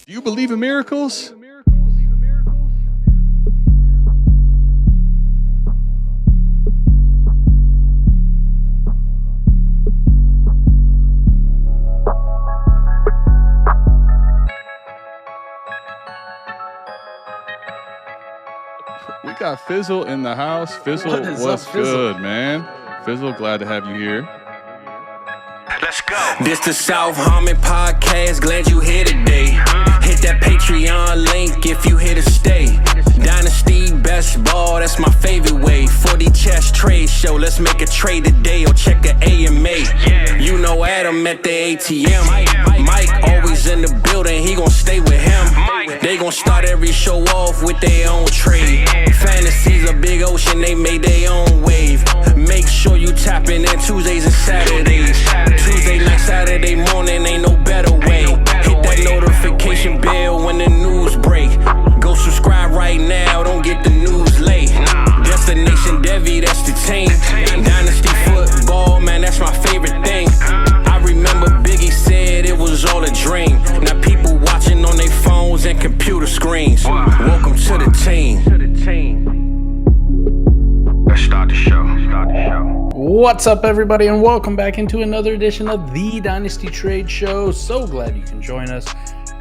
Do you believe in miracles? We got Fizzle in the house. Fizzle, what's good, man? Fizzle, glad to have you here. Let's go. This the South Harmon Podcast. Glad you here today. Hit that Patreon link if you here to stay. Dynasty best ball, that's my favorite way. 40 chess trade show, let's make a trade today or check a AMA. You know Adam at the ATM. Mike always in the building, he gon' stay with him. They gon' start every show off with their own trade. Fantasy's a big ocean, they made their own wave. Make sure you tapping in Tuesdays and Saturdays. Tuesday night, Saturday morning, ain't no better way. Hit that notification bell when the news break. Go subscribe right now, don't get the news late. Destination Devi, that's the team. Dynasty Football, man, that's my favorite thing. I remember Biggie said it was all a dream. Now people watching on their phones and computer screens. Welcome to the team. Let's start the show. What's up, everybody, and welcome back into another edition of the Dynasty Trade Show. So glad you can join us.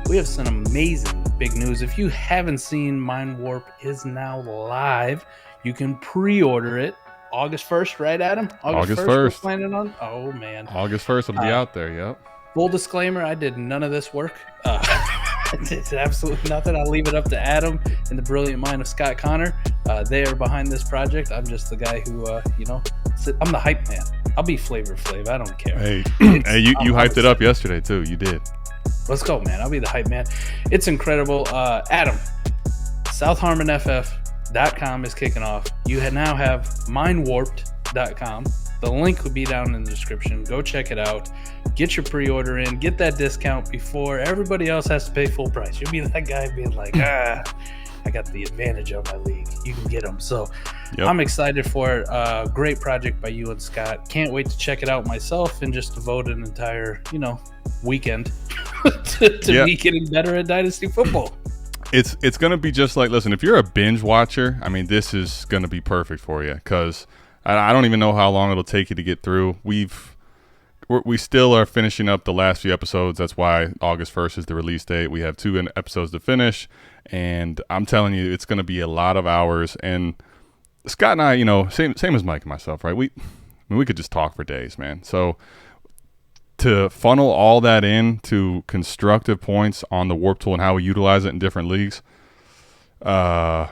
We have some amazing big news. If you haven't seen Mind Warp is now live. You can pre-order it August 1st, right, Adam? August 1st. We're planning on? Oh, man. August 1st will be out there, yep. Full disclaimer, I did none of this work. It's absolutely nothing. I'll leave it up to Adam and the brilliant mind of Scott Connor. They are behind this project. I'm just the guy who, I'm the hype man. I'll be Flavor Flav. I don't care. Hey, you hyped it up yesterday, too. You did. Let's go, man. I'll be the hype man. It's incredible. Adam, SouthHarmonFF.com is kicking off. You now have MindWoRPed.com. The link will be down in the description. Go check it out. Get your pre-order in. Get that discount before everybody else has to pay full price. You'll be that guy being like, I got the advantage of my league. You can get them. So I'm excited for it. Great project by you and Scott. Can't wait to check it out myself and just devote an entire, weekend to me getting better at Dynasty Football. It's going to be just like, listen, if you're a binge watcher, I mean, this is going to be perfect for you because I don't even know how long it'll take you to get through. We still are finishing up the last few episodes. That's why August 1st is the release date. We have 2 episodes to finish, and I'm telling you, it's going to be a lot of hours. And Scott and I, same as Mike and myself, right? We could just talk for days, man. So to funnel all that into constructive points on the Warp Tool and how we utilize it in different leagues, I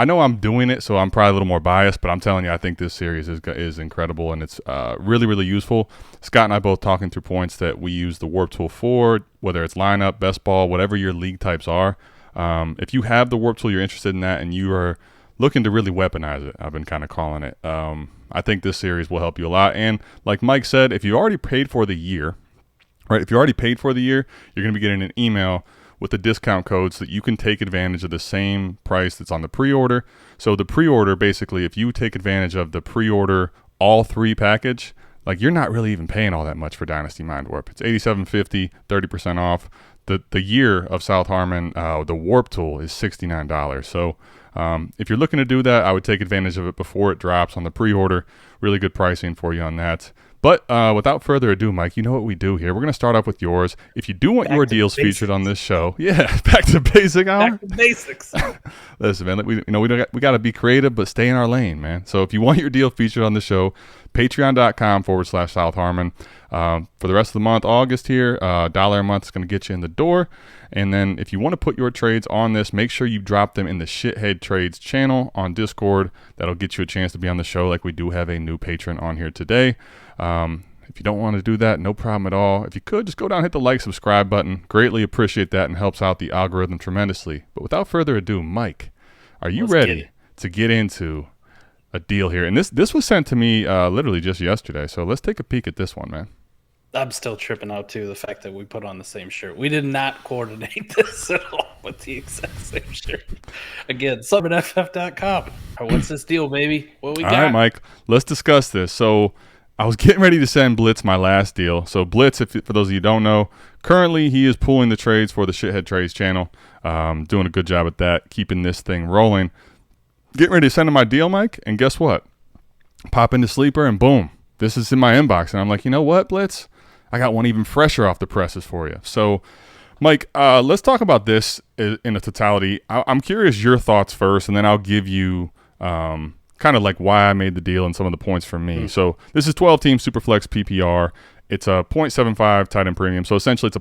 know I'm doing it, so I'm probably a little more biased, but I'm telling you, I think this series is incredible, and it's really, really useful. Scott and I both talking through points that we use the Warp Tool for, whether it's lineup, best ball, whatever your league types are. If you have the Warp Tool, you're interested in that, and you are looking to really weaponize it, I've been kind of calling it. I think this series will help you a lot. And like Mike said, if you already paid for the year, right? If you already paid for the year, you're going to be getting an email with the discount code so that you can take advantage of the same price that's on the pre-order. So the pre-order, basically, if you take advantage of the pre-order all 3 package, like you're not really even paying all that much for Dynasty Mind Warp. It's $87.50, 30% off. The year of South Harmon, the Warp Tool is $69. So if you're looking to do that, I would take advantage of it before it drops on the pre-order. Really good pricing for you on that. But without further ado, Mike, you know what we do here. We're going to start off with yours. If you do want your deals featured on this show, back to basic hour. Back to basics. Listen, man, we got to be creative, but stay in our lane, man. So if you want your deal featured on the show, patreon.com/South Harmon. For the rest of the month, August here, $1 a month is going to get you in the door. And then if you want to put your trades on this, make sure you drop them in the Shithead Trades channel on Discord. That'll get you a chance to be on the show, like we do have a new patron on here today. If you don't want to do that, no problem at all. If you could, just go down and hit the like, subscribe button. Greatly appreciate that and helps out the algorithm tremendously. But without further ado, Mike, are you ready to get into a deal here? And this was sent to me literally just yesterday, so let's take a peek at this one, man. I'm still tripping out, too, the fact that we put on the same shirt. We did not coordinate this at all with the exact same shirt. Again, SouthHarmonFF.com. What's this deal, baby? What we got? All right, Mike, let's discuss this. So I was getting ready to send Blitz my last deal. So Blitz, for those of you who don't know, currently he is pulling the trades for the Shithead Trades channel. Doing a good job at that, keeping this thing rolling. Getting ready to send him my deal, Mike, and guess what? Pop into Sleeper and boom, this is in my inbox. And I'm like, you know what, Blitz? I got one even fresher off the presses for you. So, Mike, let's talk about this in a totality. I'm curious your thoughts first, and then I'll give you kind of like why I made the deal and some of the points for me. So this is 12-team Superflex PPR. It's a 0.75 tight end premium. So essentially it's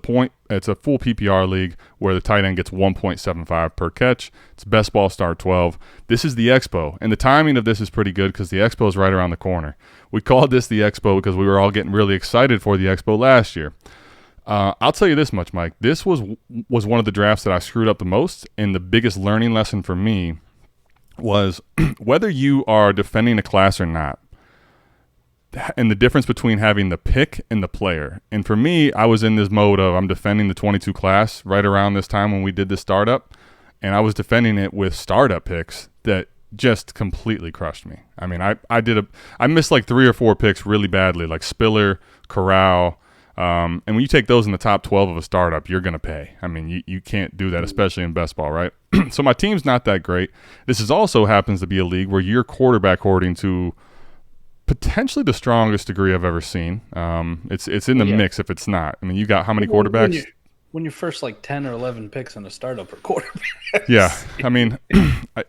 a full PPR league where the tight end gets 1.75 per catch. It's best ball start 12. This is the Expo. And the timing of this is pretty good because the Expo is right around the corner. We called this the Expo because we were all getting really excited for the Expo last year. I'll tell you this much, Mike. This was one of the drafts that I screwed up the most. And the biggest learning lesson for me was whether you are defending a class or not, and the difference between having the pick and the player. And for me, I was in this mode of I'm defending the 22 class right around this time when we did the startup, and I was defending it with startup picks that just completely crushed me. I mean, I missed like 3 or 4 picks really badly, like Spiller, Corral, and when you take those in the top 12 of a startup, you're going to pay. I mean, you can't do that, especially in best ball, right? So my team's not that great. This is also happens to be a league where you're quarterback hoarding to potentially the strongest degree I've ever seen. It's in the mix if it's not. I mean, you got how many quarterbacks? When you're first like 10 or 11 picks in a startup per quarterback. Yeah, I mean,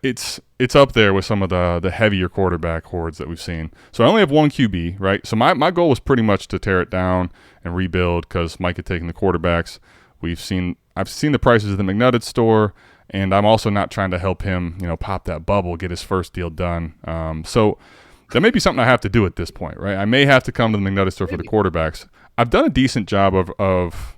it's up there with some of the heavier quarterback hordes that we've seen. So I only have one QB, right? So my goal was pretty much to tear it down and rebuild because Mike had taken the quarterbacks. I've seen the prices at the McNugget store, and I'm also not trying to help him, pop that bubble, get his first deal done. So that may be something I have to do at this point, right? I may have to come to the McNugget store for the quarterbacks. I've done a decent job of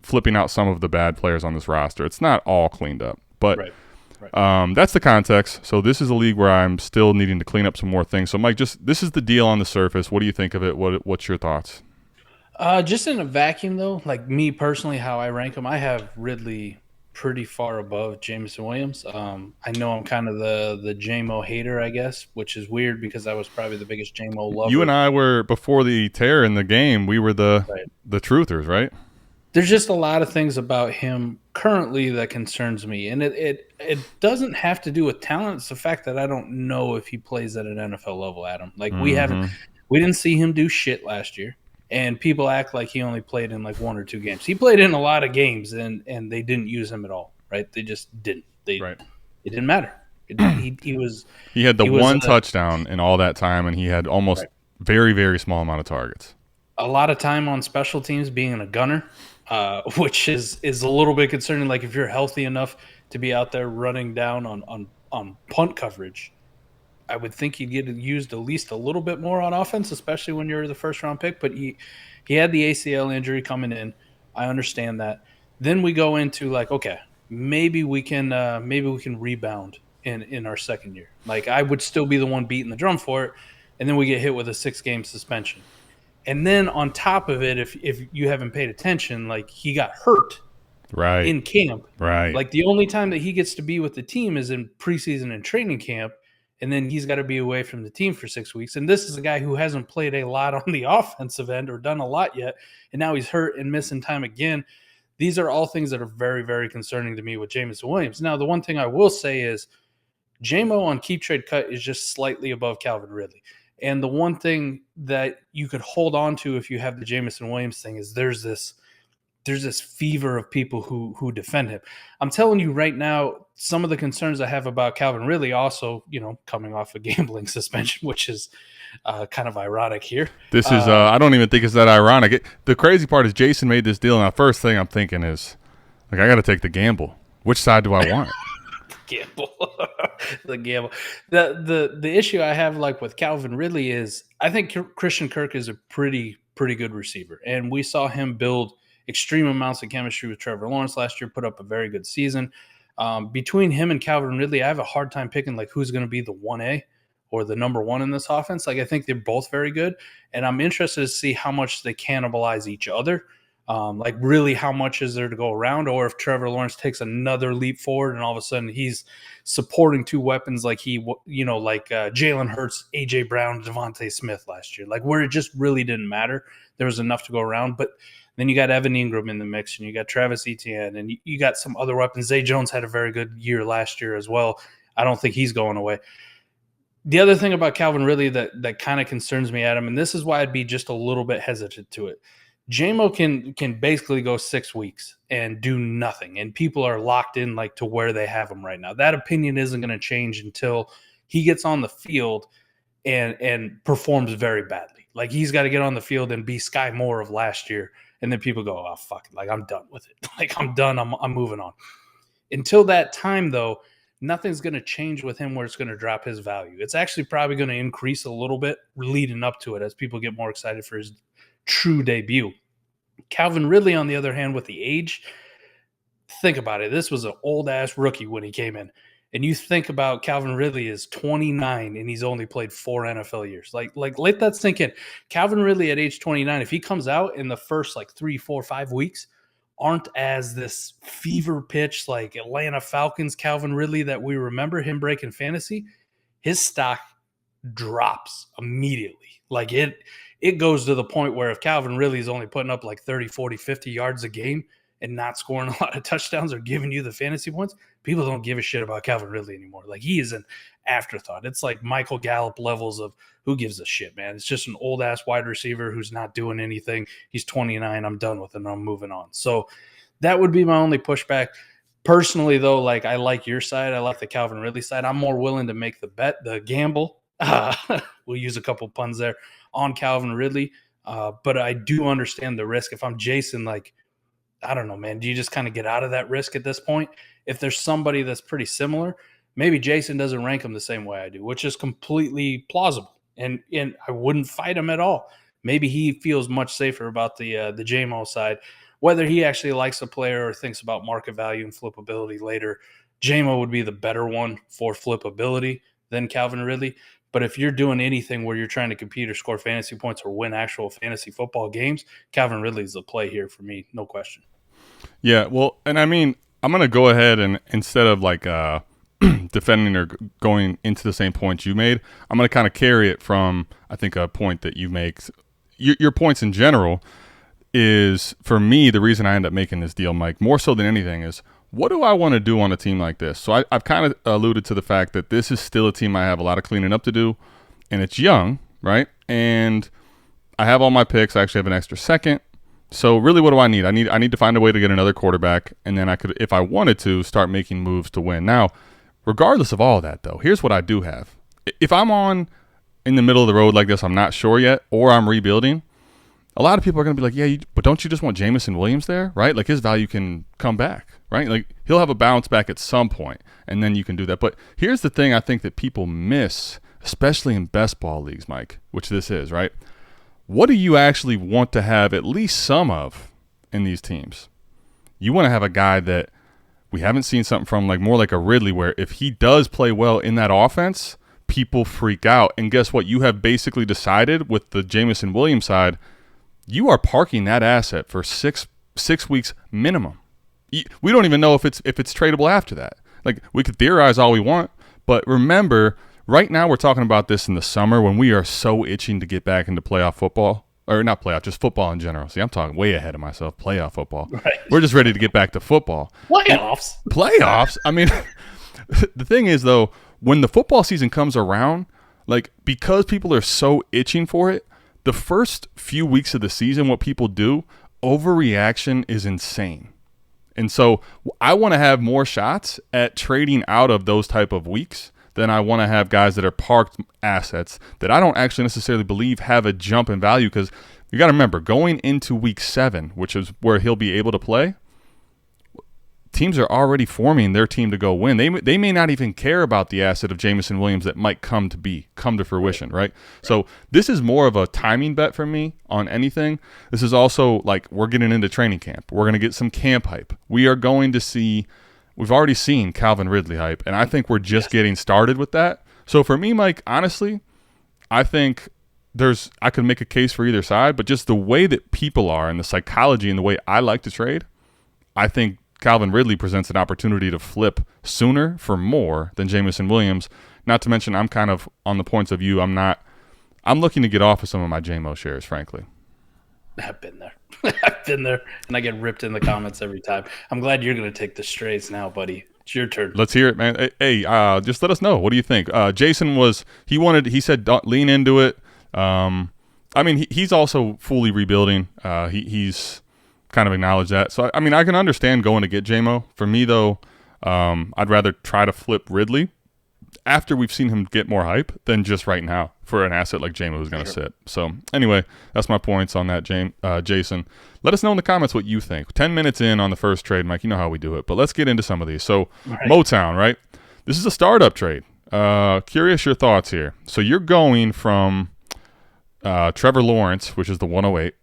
flipping out some of the bad players on this roster. It's not all cleaned up, but right. That's the context. So this is a league where I'm still needing to clean up some more things. So Mike, this is the deal on the surface. What do you think of it? What's your thoughts? Just in a vacuum, though, like me personally, how I rank them, I have Ridley pretty far above Jameson Williams. I know I'm kind of the Jamo hater, I guess, which is weird because I was probably the biggest Jamo lover. You and I were, before the tear in the game, we were the truthers, right? There's just a lot of things about him currently that concerns me. And it doesn't have to do with talent. It's the fact that I don't know if he plays at an NFL level, Adam. Like we didn't see him do shit last year. And people act like he only played in like 1 or 2 games. He played in a lot of games, and they didn't use him at all, right? They just didn't. It didn't matter. He had the one touchdown in all that time, and he had almost very, very small amount of targets. A lot of time on special teams being a gunner, which is a little bit concerning. Like if you're healthy enough to be out there running down on punt coverage, I would think he'd get used at least a little bit more on offense, especially when you're the first-round pick. But he had the ACL injury coming in. I understand that. Then we go into like, okay, maybe we can rebound in our second year. Like I would still be the one beating the drum for it, and then we get hit with a 6-game suspension. And then on top of it, if you haven't paid attention, like he got hurt in camp. Right. Like the only time that he gets to be with the team is in preseason and training camp. And then he's got to be away from the team for 6 weeks. And this is a guy who hasn't played a lot on the offensive end or done a lot yet. And now he's hurt and missing time again. These are all things that are very, very concerning to me with Jameson Williams. Now, the one thing I will say is Jamo on Keep Trade Cut is just slightly above Calvin Ridley. And the one thing that you could hold on to if you have the Jameson Williams thing is there's this fever of people who defend him. I'm telling you right now, some of the concerns I have about Calvin Ridley also, coming off a gambling suspension, which is kind of ironic here. This is, I don't even think it's that ironic. The crazy part is Jason made this deal, and the first thing I'm thinking is, like, I got to take the gamble. Which side do I want? The gamble. The issue I have like with Calvin Ridley is I think Christian Kirk is a pretty good receiver, and we saw him build extreme amounts of chemistry with Trevor Lawrence last year, put up a very good season. Between him and Calvin Ridley, I have a hard time picking like who's going to be the 1A or the number 1 in this offense. Like I think they're both very good, and I'm interested to see how much they cannibalize each other. Like, really, how much is there to go around? Or if Trevor Lawrence takes another leap forward and all of a sudden he's supporting two weapons like Jalen Hurts, A.J. Brown, DeVonta Smith last year, like where it just really didn't matter. There was enough to go around. But then you got Evan Ingram in the mix, and you got Travis Etienne, and you got some other weapons. Zay Jones had a very good year last year as well. I don't think he's going away. The other thing about Calvin Ridley that kind of concerns me, Adam, and this is why I'd be just a little bit hesitant to it. Jamo can basically go 6 weeks and do nothing, and people are locked in like to where they have him right now. That opinion isn't going to change until he gets on the field and performs very badly. Like, he's got to get on the field and be Sky Moore of last year, and then people go, "Oh fuck it, like I'm done with it. Like I'm done. I'm moving on." Until that time, though, nothing's going to change with him where it's going to drop his value. It's actually probably going to increase a little bit leading up to it as people get more excited for his true debut. Calvin Ridley, on the other hand, with the age, think about it. This was an old-ass rookie when he came in. And you think about Calvin Ridley is 29 and he's only played 4 NFL years. Like let that sink in. Calvin Ridley at age 29, if he comes out in the first 3, 4, 5 weeks, aren't as this fever pitch like Atlanta Falcons Calvin Ridley that we remember him breaking fantasy, his stock drops immediately. Like it goes to the point where if Calvin Ridley is only putting up 30, 40, 50 yards a game and not scoring a lot of touchdowns or giving you the fantasy points, people don't give a shit about Calvin Ridley anymore. Like, he is an afterthought. It's like Michael Gallup levels of who gives a shit, man. It's just an old-ass wide receiver who's not doing anything. He's 29. I'm done with it, and I'm moving on. So that would be my only pushback. Personally, though, I like your side. I like the Calvin Ridley side. I'm more willing to make the gamble. We'll use a couple puns there on Calvin Ridley. But I do understand the risk. If I'm Jason, I don't know, man. Do you just kind of get out of that risk at this point? If there's somebody that's pretty similar, maybe Jason doesn't rank him the same way I do, which is completely plausible. And I wouldn't fight him at all. Maybe he feels much safer about the Jamo side. Whether he actually likes a player or thinks about market value and flippability later, Jamo would be the better one for flippability than Calvin Ridley. But if you're doing anything where you're trying to compete or score fantasy points or win actual fantasy football games, Calvin Ridley is the play here for me, no question. Yeah, well, and I mean, I'm going to go ahead and instead of defending or going into the same points you made, I'm going to kind of carry it from, I think, a point that you make. Your points in general is, for me, the reason I end up making this deal, Mike, more so than anything is, what do I want to do on a team like this? So I've kind of alluded to the fact that this is still a team I have a lot of cleaning up to do, and it's young, right? And I have all my picks. I actually have an extra second. So really, what do I need? I need to find a way to get another quarterback, and then I could, if I wanted to, start making moves to win. Now, regardless of all of that, though, here's what I do have. If I'm in the middle of the road like this, I'm not sure yet, or I'm rebuilding, a lot of people are going to be like, yeah, but don't you just want Jameson Williams there, right? Like, his value can come back, right? Like, he'll have a bounce back at some point, and then you can do that. But here's the thing I think that people miss, especially in best ball leagues, Mike, which this is, right? What do you actually want to have at least some of in these teams? You want to have a guy that we haven't seen something from, more like a Ridley, where if he does play well in that offense, people freak out. And guess what? You have basically decided with the Jameson Williams side, you are parking that asset for six weeks minimum. We don't even know if it's tradable after that. We could theorize all we want, but remember, right now we're talking about this in the summer when we are so itching to get back into playoff football. Or not playoff, just football in general. See, I'm talking way ahead of myself. Playoff football. Right. We're just ready to get back to football. Playoffs? I mean, the thing is, though, when the football season comes around, because people are so itching for it, the first few weeks of the season, what people do, overreaction is insane. And so I want to have more shots at trading out of those type of weeks than I want to have guys that are parked assets that I don't actually necessarily believe have a jump in value, because you got to remember, going into week 7, which is where he'll be able to play, teams are already forming their team to go win. They may not even care about the asset of Jameson Williams that might come to fruition, right? So this is more of a timing bet for me on anything. This is also we're getting into training camp. We're going to get some camp hype. We are going to see – we've already seen Calvin Ridley hype, and I think we're just getting started with that. So for me, Mike, honestly, I think I could make a case for either side, but just the way that people are and the psychology and the way I like to trade, I think Calvin Ridley presents an opportunity to flip sooner for more than Jameson Williams. Not to mention, I'm kind of on the points of view. I'm looking to get off of some of my Jamo shares, frankly. I've been there. I've been there, and I get ripped in the comments every time. I'm glad you're going to take the strays now, buddy. It's your turn. Let's hear it, man. Hey, just let us know. What do you think? Jason he said lean into it. I mean, he's also fully rebuilding. He's kind of acknowledged that. So, I mean, I can understand going to get Jamo. For me, though, I'd rather try to flip Ridley after we've seen him get more hype than just right now for an asset like Jamo who's going to sit. So, anyway, that's my points on that, Jason. Let us know in the comments what you think. 10 minutes in on the first trade, Mike. You know how we do it. But let's get into some of these. So, right. Motown, right? This is a startup trade. Curious your thoughts here. So, you're going from Trevor Lawrence, which is the 108,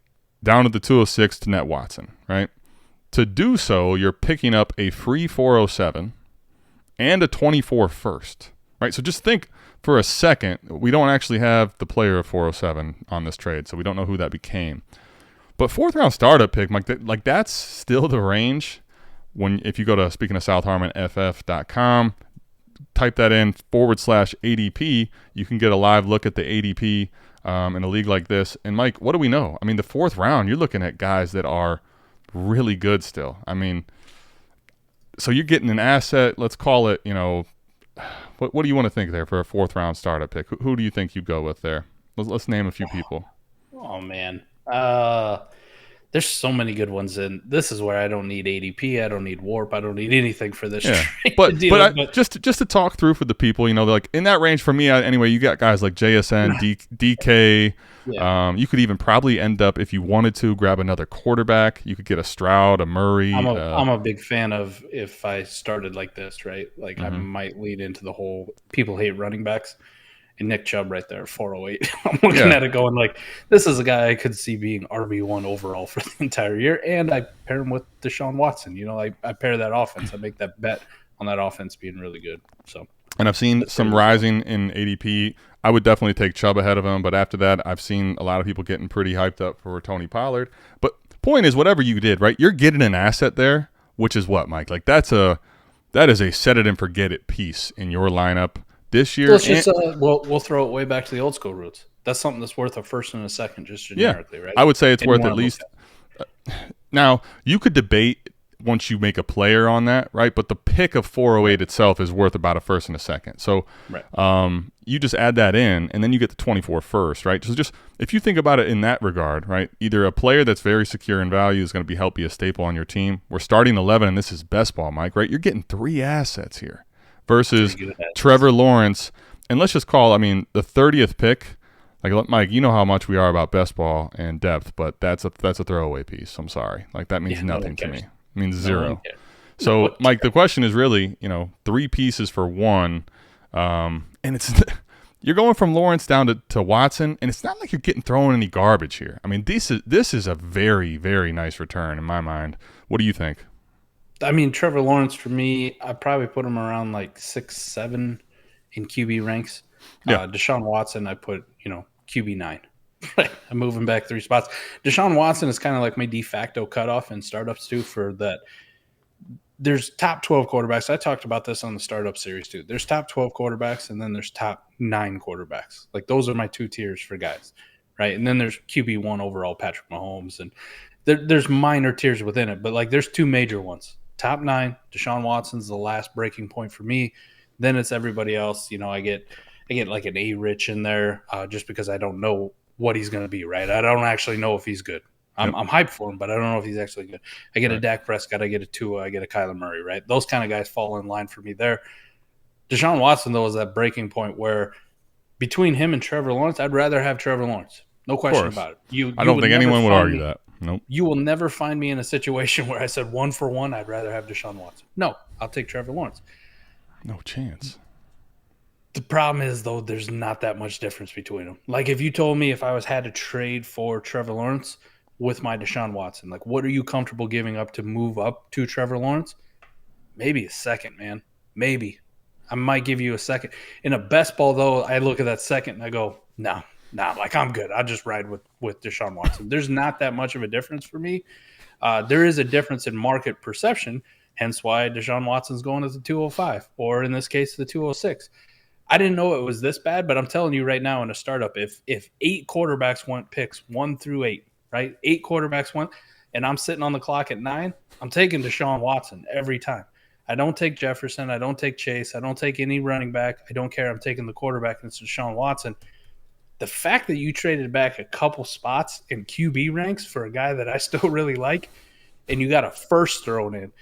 down to the 206 to Net Watson, right? To do so, you're picking up a free 407 and a 24 first, right? So just think for a second, we don't actually have the player of 407 on this trade, so we don't know who that became. But fourth round startup pick, like that's still the range. If you go to, speaking of South Harmon, ff.com, type that in /ADP, you can get a live look at the ADP in a league like this. And Mike, what do we know? I mean, the fourth round, you're looking at guys that are really good still. I mean, so you're getting an asset, let's call it, what do you want to think there for a fourth round startup pick? Who do you think you'd go with there? Let's name a few people. Oh man. There's so many good ones, and this is where I don't need ADP, I don't need Warp, I don't need anything for this. Yeah, but just to talk through for the people, like in that range for me anyway. You got guys like JSN, DK. Yeah. You could even probably end up, if you wanted to, grab another quarterback. You could get a Stroud, a Murray. I'm a big fan of if I started like this, right? Like I might lead into the whole people hate running backs. And Nick Chubb right there, 408. I'm looking at it going like, this is a guy I could see being RB1 overall for the entire year. And I pair him with Deshaun Watson. I pair that offense. I make that bet on that offense being really good. So, and I've seen some rising in ADP. I would definitely take Chubb ahead of him. But after that, I've seen a lot of people getting pretty hyped up for Tony Pollard. But point is, whatever you did, right, you're getting an asset there, which is what, Mike? Like that is a set it and forget it piece in your lineup. This year, we'll throw it way back to the old school roots. That's something that's worth a first and a second, just generically, right? I would say it's worth at least. Now, you could debate once you make a player on that, right? But the pick of 408 itself is worth about a first and a second. So, you just add that in, and then you get the 24 first, right? So just if you think about it in that regard, right? Either a player that's very secure in value is going to be a staple on your team. We're starting 11, and this is best ball, Mike, right? You're getting 3 assets here. Versus Trevor Lawrence, and let's just call, the 30th pick. Like Mike, you know how much we are about best ball and depth, but that's a throwaway piece. I'm sorry, like that means nothing to me. It means zero. So, Mike, the question is really, 3 pieces for 1, and it's you're going from Lawrence down to Watson, and it's not like you're getting thrown any garbage here. I mean, this is a very, very nice return in my mind. What do you think? Trevor Lawrence, for me, I probably put him around like 6-7 in QB ranks. Yeah. Deshaun Watson, I put, QB 9. I'm moving back 3 spots. Deshaun Watson is kind of like my de facto cutoff in startups, too, for that. There's top 12 quarterbacks. I talked about this on the startup series, too. There's top 12 quarterbacks, and then there's top 9 quarterbacks. Like, those are my 2 tiers for guys, right? And then there's QB1 overall, Patrick Mahomes. And there's minor tiers within it, but, like, there's 2 major ones. Top 9, Deshaun Watson's the last breaking point for me. Then it's everybody else. I get like an A-Rich in there just because I don't know what he's going to be, right? I don't actually know if he's good. I'm hyped for him, but I don't know if he's actually good. I get a Dak Prescott, I get a Tua, I get a Kyler Murray, right? Those kind of guys fall in line for me there. Deshaun Watson, though, is that breaking point where between him and Trevor Lawrence, I'd rather have Trevor Lawrence. No question about it. I don't think anyone would argue that. Nope. You will never find me in a situation where I said 1 for 1, I'd rather have Deshaun Watson. No, I'll take Trevor Lawrence. No chance. The problem is, though, there's not that much difference between them. Like, if you told me if I had to trade for Trevor Lawrence with my Deshaun Watson, like, what are you comfortable giving up to move up to Trevor Lawrence? Maybe a second, man. Maybe. I might give you a second. In a best ball, though, I look at that second and I go, no, Nah, like I'm good. I'll just ride with Deshaun Watson. There's not that much of a difference for me. There is a difference in market perception, hence why Deshaun Watson's going as the 205, or in this case, the 206. I didn't know it was this bad, but I'm telling you right now in a startup, if 8 quarterbacks went picks 1 through 8, right? 8 quarterbacks went, and I'm sitting on the clock at 9, I'm taking Deshaun Watson every time. I don't take Jefferson. I don't take Chase. I don't take any running back. I don't care. I'm taking the quarterback, and it's Deshaun Watson. The fact that you traded back a couple spots in QB ranks for a guy that I still really like, and you got a first thrown in,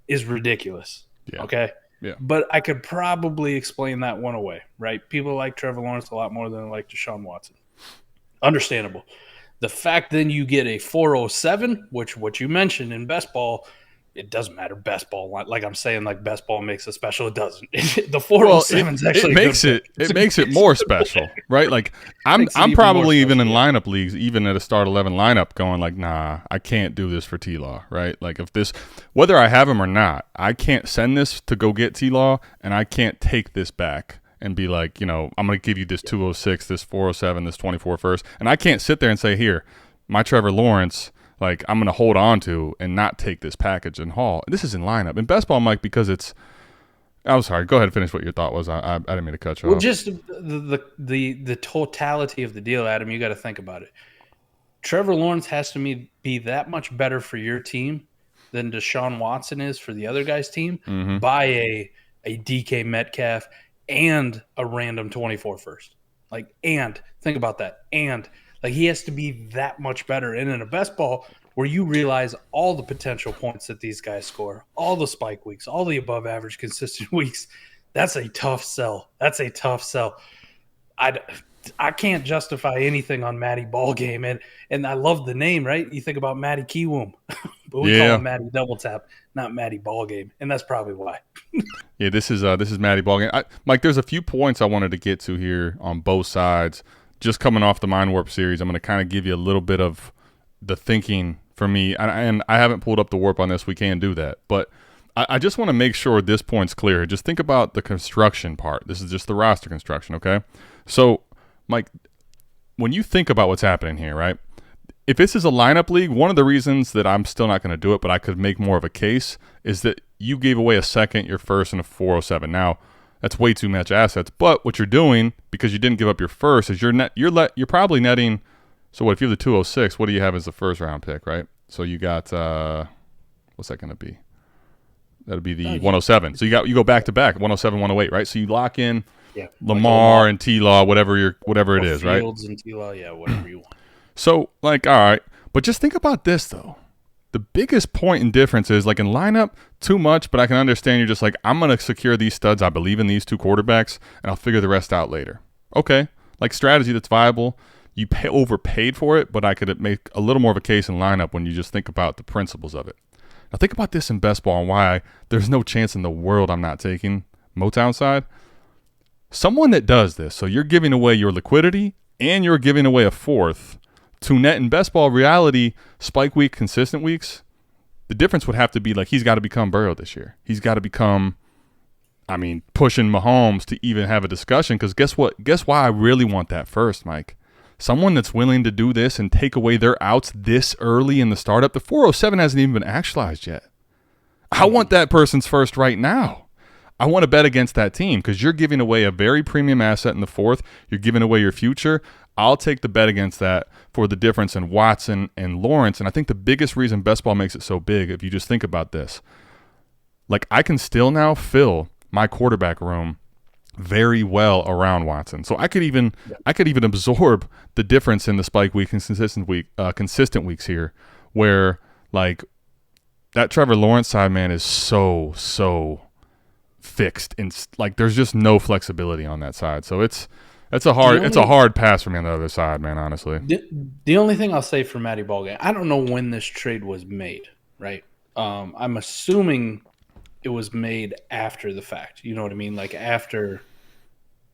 is ridiculous. Yeah. Okay? Yeah. But I could probably explain that one away, right? People like Trevor Lawrence a lot more than they like Deshaun Watson. Understandable. The fact then you get a 407, which what you mentioned in best ball, it doesn't matter. Best ball, like I'm saying, like best ball makes it special. It doesn't. The 407 is actually it makes it more special, right? Like I'm probably even in lineup leagues, even at a start 11 lineup, going like, nah, I can't do this for T-Law, right? Like if this, whether I have him or not, I can't send this to go get T-Law, and I can't take this back and be like, you know, I'm going to give you this 206, this 407, this 24 first, and I can't sit there and say, here, my Trevor Lawrence. Like, I'm going to hold on to and not take this package and haul. This is in lineup. In best ball, Mike, because it's – I'm sorry. Go ahead and finish what your thought was. I didn't mean to cut you off. Well, just the totality of the deal, Adam, you got to think about it. Trevor Lawrence has to be that much better for your team than Deshaun Watson is for the other guy's team by a DK Metcalf and a random 24 first. Like, and think about that. And – like, he has to be that much better. And in a best ball, where you realize all the potential points that these guys score, all the spike weeks, all the above average consistent weeks, that's a tough sell. That's a tough sell. I can't justify anything on Matty Ballgame. And I love the name, right? You think about Matty Kiwoom. But we call him Matty Double Tap, not Matty Ballgame. And that's probably why. Yeah, this is Matty Ballgame. Mike, there's a few points I wanted to get to here on both sides. Just coming off the Mind Warp series, I'm going to kind of give you a little bit of the thinking for me. And I haven't pulled up the warp on this. We can do that. But I just want to make sure this point's clear. Just think about the construction part. This is just the roster construction, okay? So, Mike, when you think about what's happening here, right? If this is a lineup league, one of the reasons that I'm still not going to do it, but I could make more of a case, is that you gave away a second, your first, and a 407. Now, that's way too much assets. But what you're doing, because you didn't give up your first, is you're probably netting. So what if you have the 206? What do you have as the first round pick, right? So you got what's that going to be? That'll be the 107. So you go back to back 107, 108, right? So you lock in Lamar and T-Law, whatever it is, right? Fields and T-Law, yeah, whatever you want. So like, all right, but just think about this though. The biggest point and difference is, like, in lineup, too much, but I can understand you're just like, I'm going to secure these studs. I believe in these 2 quarterbacks, and I'll figure the rest out later. Okay, like strategy that's viable. You overpaid for it, but I could make a little more of a case in lineup when you just think about the principles of it. Now think about this in best ball and why there's no chance in the world I'm not taking Motown side. Someone that does this, so you're giving away your liquidity and you're giving away a fourth to net in best ball reality, spike week, consistent weeks, the difference would have to be like he's got to become Burrow this year. He's got to become, pushing Mahomes to even have a discussion, because guess what? Guess why I really want that first, Mike? Someone that's willing to do this and take away their outs this early in the startup. The 407 hasn't even been actualized yet. I want that person's first right now. I want to bet against that team because you're giving away a very premium asset in the fourth. You're giving away your future. I'll take the bet against that for the difference in Watson and Lawrence. And I think the biggest reason best ball makes it so big, if you just think about this, like I can still now fill my quarterback room very well around Watson. So I could even absorb the difference in the spike week and consistent weeks here, where like that Trevor Lawrence side, man, is so fixed, and like there's just no flexibility on that side. So it's a hard pass for me on the other side, man, honestly. The only thing I'll say for Matty Ballgame, I don't know when this trade was made, right? I'm assuming it was made after the fact. You know what I mean? Like after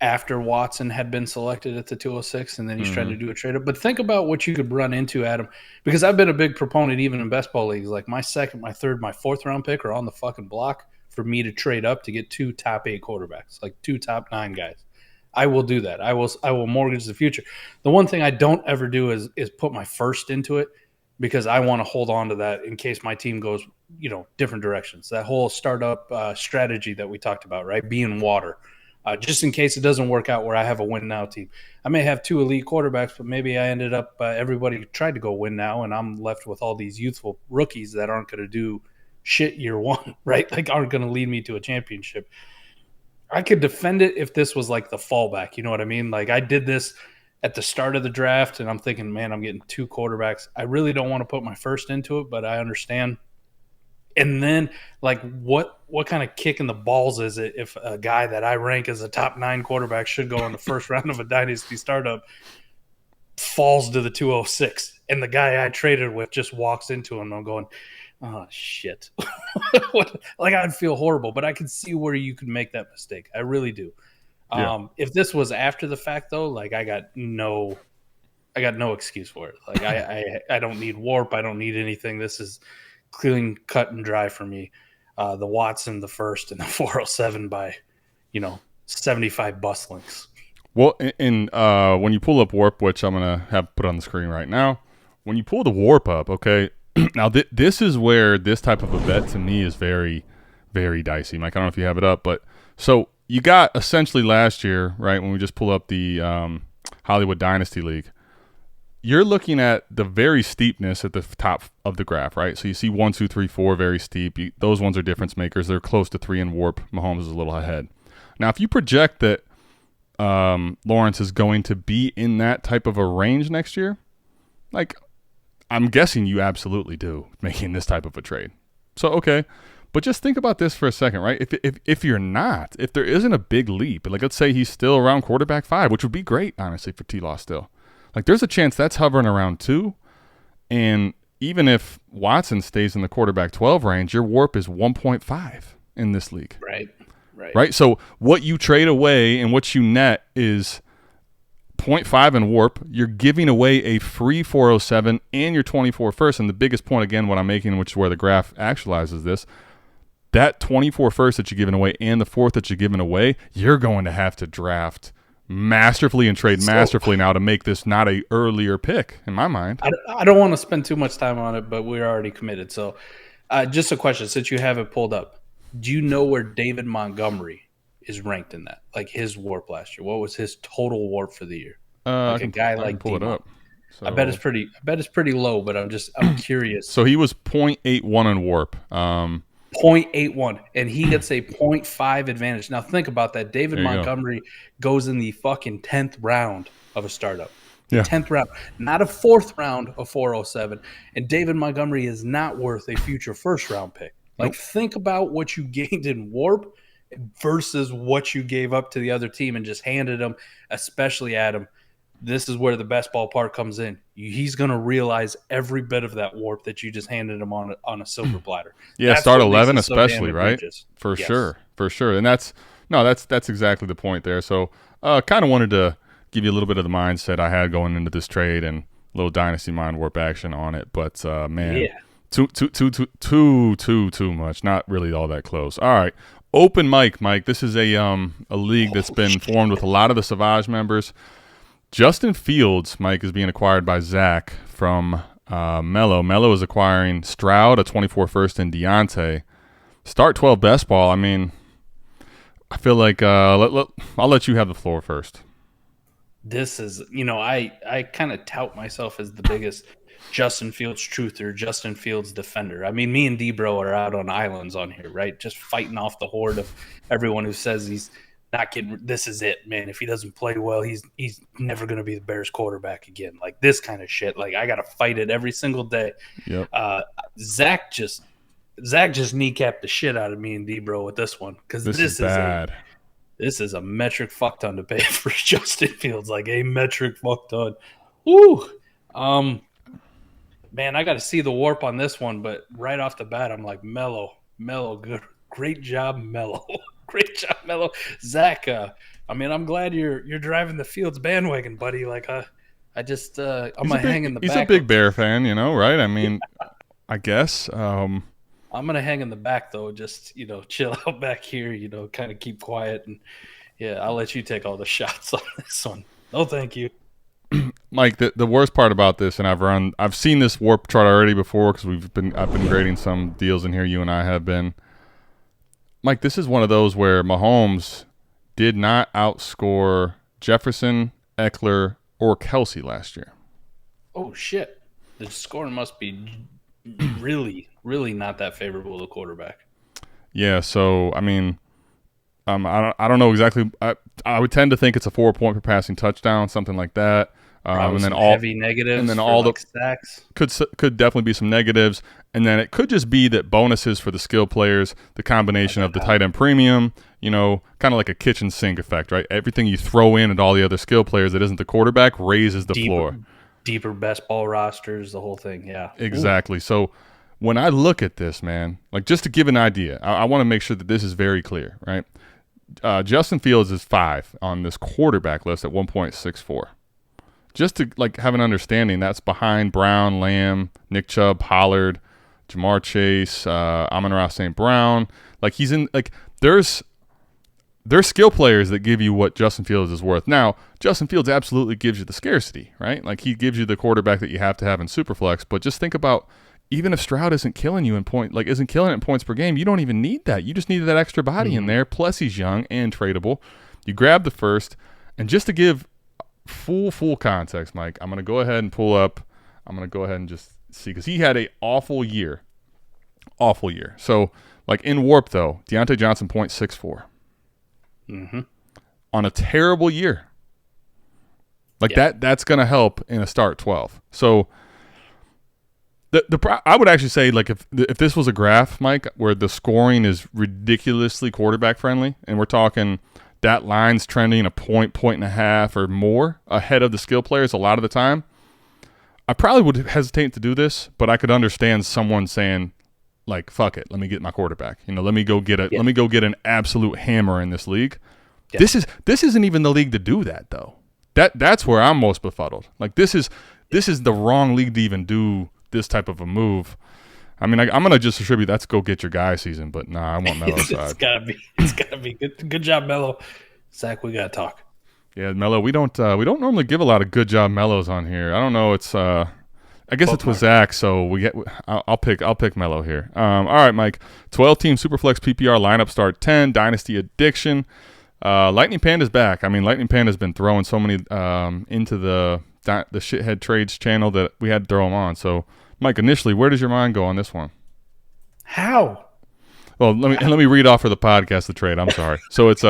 Watson had been selected at the 206, and then he's trying to do a trade up. But think about what you could run into, Adam, because I've been a big proponent even in best ball leagues. Like my second, my third, my fourth round pick are on the fucking block for me to trade up to get 2 top 8 quarterbacks, like 2 top 9 guys. I will do that. I will mortgage the future. The one thing I don't ever do is put my first into it, because I want to hold on to that in case my team goes, different directions. That whole startup strategy that we talked about, right? Being water. Just in case it doesn't work out where I have a win now team. I may have 2 elite quarterbacks, but maybe I ended up everybody tried to go win now, and I'm left with all these youthful rookies that aren't going to do shit year one, right? Like, aren't going to lead me to a championship. I could defend it if this was like the fallback. You know what I mean? Like, I did this at the start of the draft, and I'm thinking, man, I'm getting 2 quarterbacks. I really don't want to put my first into it, but I understand. And then, like, what kind of kick in the balls is it if a guy that I rank as a top 9 quarterback should go in the first round of a dynasty startup falls to the 206, and the guy I traded with just walks into him? I'm going, oh, shit. Like, I'd feel horrible, but I can see where you could make that mistake. I really do. Yeah. If this was after the fact, though, like, I got no excuse for it. Like, I don't need warp. I don't need anything. This is clean, cut, and dry for me. The Watson, the first, and the 407 by, 75 bus links. Well, when you pull up warp, which I'm going to have put on the screen right now, when you pull the warp up, okay, now this is where this type of a bet to me is very, very dicey. Mike, I don't know if you have it up, but so you got essentially last year, right, when we just pull up the Hollywood Dynasty League, you're looking at the very steepness at the top of the graph, right? So you see 1, 2, 3, 4, very steep. Those ones are difference makers. They're close to 3 in warp. Mahomes is a little ahead. Now, if you project that Lawrence is going to be in that type of a range next year, like, I'm guessing you absolutely do, making this type of a trade. So, okay. But just think about this for a second, right? If you're not, if there isn't a big leap, like, let's say he's still around quarterback 5, which would be great, honestly, for T-Law still. Like, there's a chance that's hovering around 2. And even if Watson stays in the quarterback 12 range, your warp is 1.5 in this league. Right. So what you trade away and what you net is 0.5 in warp. You're giving away a free 407 and your 24 first. And the biggest point, again, what I'm making, which is where the graph actualizes this, that 24 first that you're giving away and the 4th that you're giving away, you're going to have to draft masterfully and trade masterfully now to make this not a earlier pick, in my mind. I don't want to spend too much time on it, but we're already committed. So just a question, since you have it pulled up, do you know where David Montgomery is ranked in that? Like, his warp last year? What was his total warp for the year? Like a guy like pull it up. So, I bet it's pretty low, but I'm curious. So he was 0.81 in warp. 0.81, and he gets a 0.5 advantage. Now think about that. David Montgomery goes in the fucking 10th round of a startup. Yeah. 10th round, not a 4th round of 407. And David Montgomery is not worth a future first round pick. Like, think about what you gained in warp versus what you gave up to the other team and just handed them, especially Adam. This is where the best ball part comes in. He's going to realize every bit of that warp that you just handed him on a silver platter. Yeah, that's start 11 especially, right? For sure. And that's exactly the point there. So kind of wanted to give you a little bit of the mindset I had going into this trade and a little Dynasty Mind Warp action on it. But, man, yeah. Too much. Not really all that close. All right. Open mic, Mike. This is a league that's been formed with a lot of the Savage members. Justin Fields, Mike, is being acquired by Zach from Mello. Mello is acquiring Stroud, a 24 first, and Deontay. Start 12 best ball. I mean, I feel like I'll let you have the floor first. This is, I kind of tout myself as the biggest Justin Fields truther, Justin Fields defender. I mean, me and D-Bro are out on islands on here, right? Just fighting off the horde of everyone who says he's not getting. This is it, man. If he doesn't play well, he's never going to be the Bears quarterback again. Like, this kind of shit. Like, I got to fight it every single day. Yep. Zach just kneecapped the shit out of me and D-Bro with this one, because this is bad. This is a metric fuck ton to pay for Justin Fields, like a metric fuck ton. Woo. Man, I got to see the warp on this one, but right off the bat, I'm like, Mello, good, great job, Mello, great job, Mello. Zach, I'm glad you're driving the Fields bandwagon, buddy. Like, I'm gonna hang in the back. He's a big Bear fan, right? I mean, I guess. I'm gonna hang in the back though, just chill out back here, kind of keep quiet Yeah, I'll let you take all the shots on this one. No, thank you. Mike, the worst part about this, and I've seen this warp chart already before because I've been grading some deals in here. You and I have been. Mike, this is one of those where Mahomes did not outscore Jefferson, Eckler, or Kelce last year. Oh shit! The scoring must be really, really not that favorable to quarterback. Yeah, so I mean, I don't know exactly. I would tend to think it's a 4-point per passing touchdown, something like that. And then all heavy negatives, and then all the stacks could definitely be some negatives, and then it could just be that bonuses for the skill players, the combination of the tight end premium, kind of like a kitchen sink effect, right? Everything you throw in at all the other skill players that isn't the quarterback raises the floor. Deeper best ball rosters, the whole thing, yeah. Exactly. Ooh. So when I look at this, man, like just to give an idea, I want to make sure that this is very clear, right? Justin Fields is 5 on this quarterback list at 1.64. Just to have an understanding, that's behind Brown, Lamb, Nick Chubb, Pollard, Jamar Chase, Amon-Ra St. Brown. He's in there's skill players that give you what Justin Fields is worth. Now, Justin Fields absolutely gives you the scarcity, right? He gives you the quarterback that you have to have in Superflex. But just think about, even if Stroud isn't killing you isn't killing it in points per game, you don't even need that. You just need that extra body in there. Plus, he's young and tradable. You grab the first, and just to give full context, Mike, I'm going to go ahead and pull up. I'm going to go ahead and just see, because he had an awful year. So, in Warp, though, Deontay Johnson 0.64. Mm-hmm. On a terrible year. That's going to help in a start 12. So, I would actually say, if this was a graph, Mike, where the scoring is ridiculously quarterback friendly, and we're talking that line's trending a point and a half or more ahead of the skill players a lot of the time, I probably would hesitate to do this, but I could understand someone saying, fuck it, let me get my quarterback. Let me go get let me go get an absolute hammer in this league. Yeah. This isn't even the league to do that, though. That's where I'm most befuddled. This is the wrong league to even do this type of a move. I mean, I'm gonna just attribute that's go get your guy season, but nah, I want Melo's side. It's gotta be good job, Melo. Zach, we gotta talk. Yeah, Melo. We don't normally give a lot of good job Melos on here. I don't know. It's I guess it's with Zach, so I'll pick Melo here. All right, Mike. 12-team Superflex PPR lineup start 10 Dynasty Addiction. Lightning Panda's back. I mean, Lightning Panda's been throwing so many into the Shithead Trades channel that we had to throw them on. So, Mike, initially, where does your mind go on this one? How? Well, let me read off for the podcast the trade. I'm sorry. So it's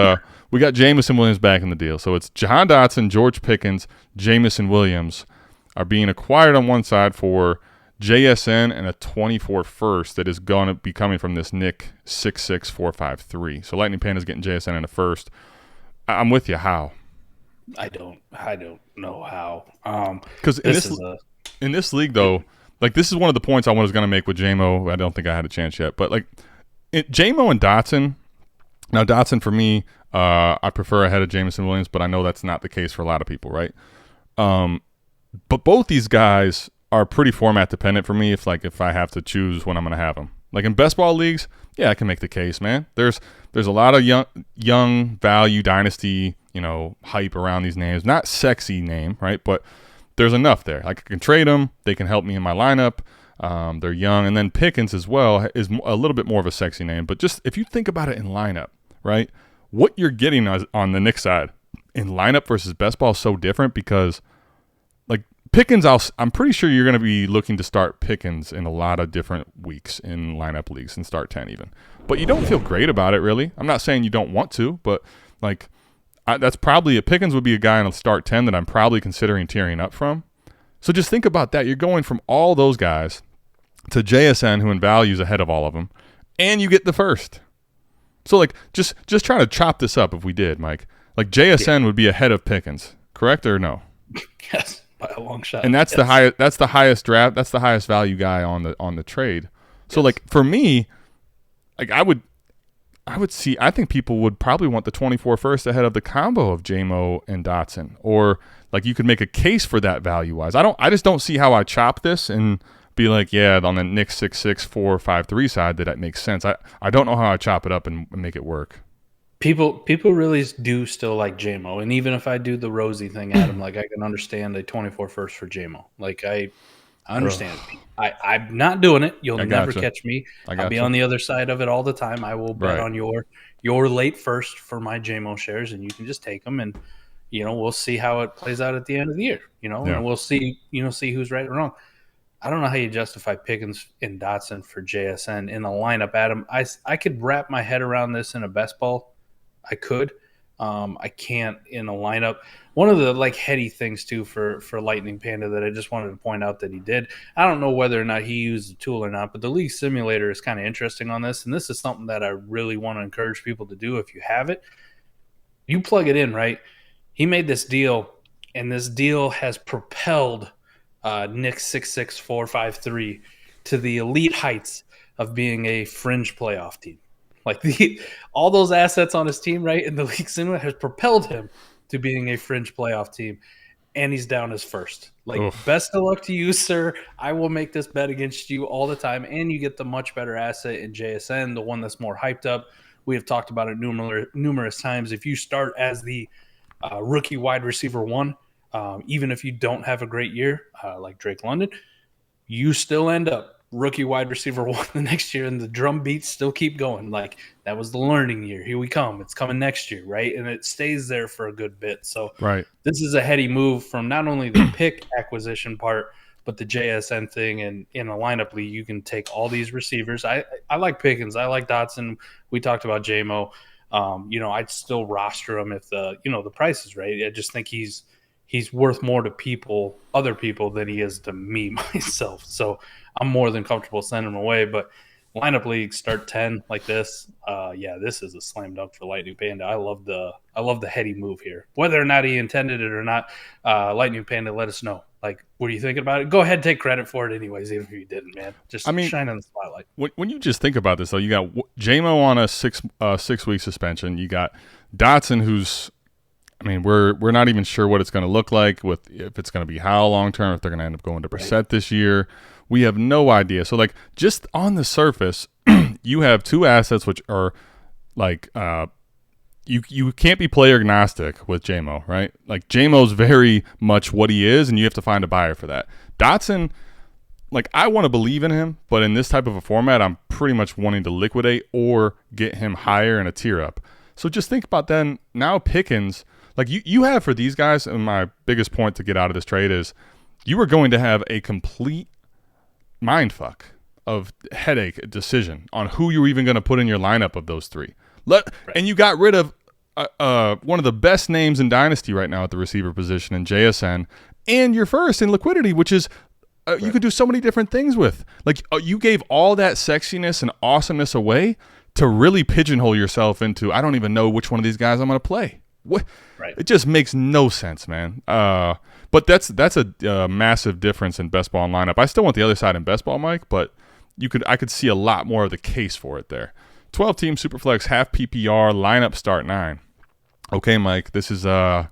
we got Jameson Williams back in the deal. So it's Jahan Dotson, George Pickens, Jameson Williams are being acquired on one side for JSN and a 24 first that is going to be coming from this Nick 66453. So Lightning Panda's getting JSN in a first. I'm with you. How? I don't know how. Because in this league, though, this is one of the points I was going to make with Jamo. I don't think I had a chance yet, but Jamo and Dotson. Now Dotson for me, I prefer ahead of Jameson Williams, but I know that's not the case for a lot of people, right? But both these guys are pretty format dependent for me. If I have to choose when I'm going to have them, in best ball leagues, yeah, I can make the case, man. There's a lot of young value dynasty, hype around these names. Not sexy name, right? But there's enough there. I can trade them. They can help me in my lineup. They're young. And then Pickens as well is a little bit more of a sexy name. But just if you think about it in lineup, right, what you're getting on the Knicks side in lineup versus best ball is so different because, Pickens, I'm pretty sure you're going to be looking to start Pickens in a lot of different weeks in lineup leagues and start 10 even. But you don't feel great about it, really. I'm not saying you don't want to, but, that's probably Pickens would be a guy in a start 10 that I'm probably considering tearing up from. So just think about that. You're going from all those guys to JSN, who in value is ahead of all of them, and you get the first. So just try to chop this up if we did, Mike. JSN would be ahead of Pickens, correct or no? Yes, by a long shot. And that's the highest. That's the highest draft. That's the highest value guy on the trade. So yes. For me, I would see. I think people would probably want the 24 first ahead of the combo of Jamo and Dotson, or you could make a case for that value wise. I just don't see how I chop this and be on the Nick 66453 side that makes sense. I don't know how I chop it up and make it work. People really do still like Jamo, and even if I do the Rosie thing at him, like I can understand a 24 first for Jamo. Like I understand it. I'm not doing it. You'll never catch me. I'll be on the other side of it all the time. I will bet on your late first for my Jamo shares, and you can just take them, and we'll see how it plays out at the end of the year. And we'll see who's right or wrong. I don't know how you justify Pickens and Dotson for JSN in a lineup, Adam. I could wrap my head around this in a best ball. I could. I can't in a lineup. One of the heady things too for Lightning Panda that I just wanted to point out that he did. I don't know whether or not he used the tool or not, but the League Simulator is kind of interesting on this, and this is something that I really want to encourage people to do if you have it. You plug it in, right? He made this deal, and this deal has propelled Nick 66453 to the elite heights of being a fringe playoff team. All those assets on his team, right, in the League Simulator has propelled him to being a fringe playoff team, and he's down as first. Best of luck to you, sir. I will make this bet against you all the time, and you get the much better asset in JSN, the one that's more hyped up. We have talked about it numerous times. If you start as the rookie wide receiver 1, even if you don't have a great year, like Drake London, you still end up rookie wide receiver 1 the next year, and the drum beats still keep going. That was the learning year. Here we come. It's coming next year, right? And it stays there for a good bit. So this is a heady move from not only the pick acquisition part, but the JSN thing. And in a lineup league, you can take all these receivers. I like Pickens. I like Dotson. We talked about Jamo. I'd still roster him if the price is right. I just think he's worth more to other people than he is to me myself. So I'm more than comfortable sending him away. But lineup leagues start 10 like this. This is a slam dunk for Lightning Panda. I love the heady move here. Whether or not he intended it or not, Lightning Panda, let us know. What are you thinking about it? Go ahead and take credit for it anyways, even if you didn't, man. Just shine on the spotlight. When you just think about this, though, you got Jamo on a 6-week suspension. You got Dotson, who's we're not even sure what it's going to look like, if it's going to be how long term, if they're going to end up going to Brissett this year. We have no idea. So, just on the surface, you have two assets which are you can't be player agnostic with Jamo, right? Jamo's very much what he is, and you have to find a buyer for that. Dotson, I want to believe in him, but in this type of a format, I'm pretty much wanting to liquidate or get him higher in a tier up. So just think about then. Now Pickens. You have for these guys, and my biggest point to get out of this trade is you are going to have a complete mindfuck of headache decision on who you're even going to put in your lineup of those three. And you got rid of one of the best names in Dynasty right now at the receiver position in JSN, and your first in liquidity, which is you could do so many different things with. You gave all that sexiness and awesomeness away to really pigeonhole yourself into, I don't even know which one of these guys I'm going to play. What? Right. It just makes no sense, man. But that's a massive difference in best ball and lineup. I still want the other side in best ball, Mike, but I could see a lot more of the case for it there. 12-team Superflex, half PPR, lineup start 9. Okay, Mike, this is gonna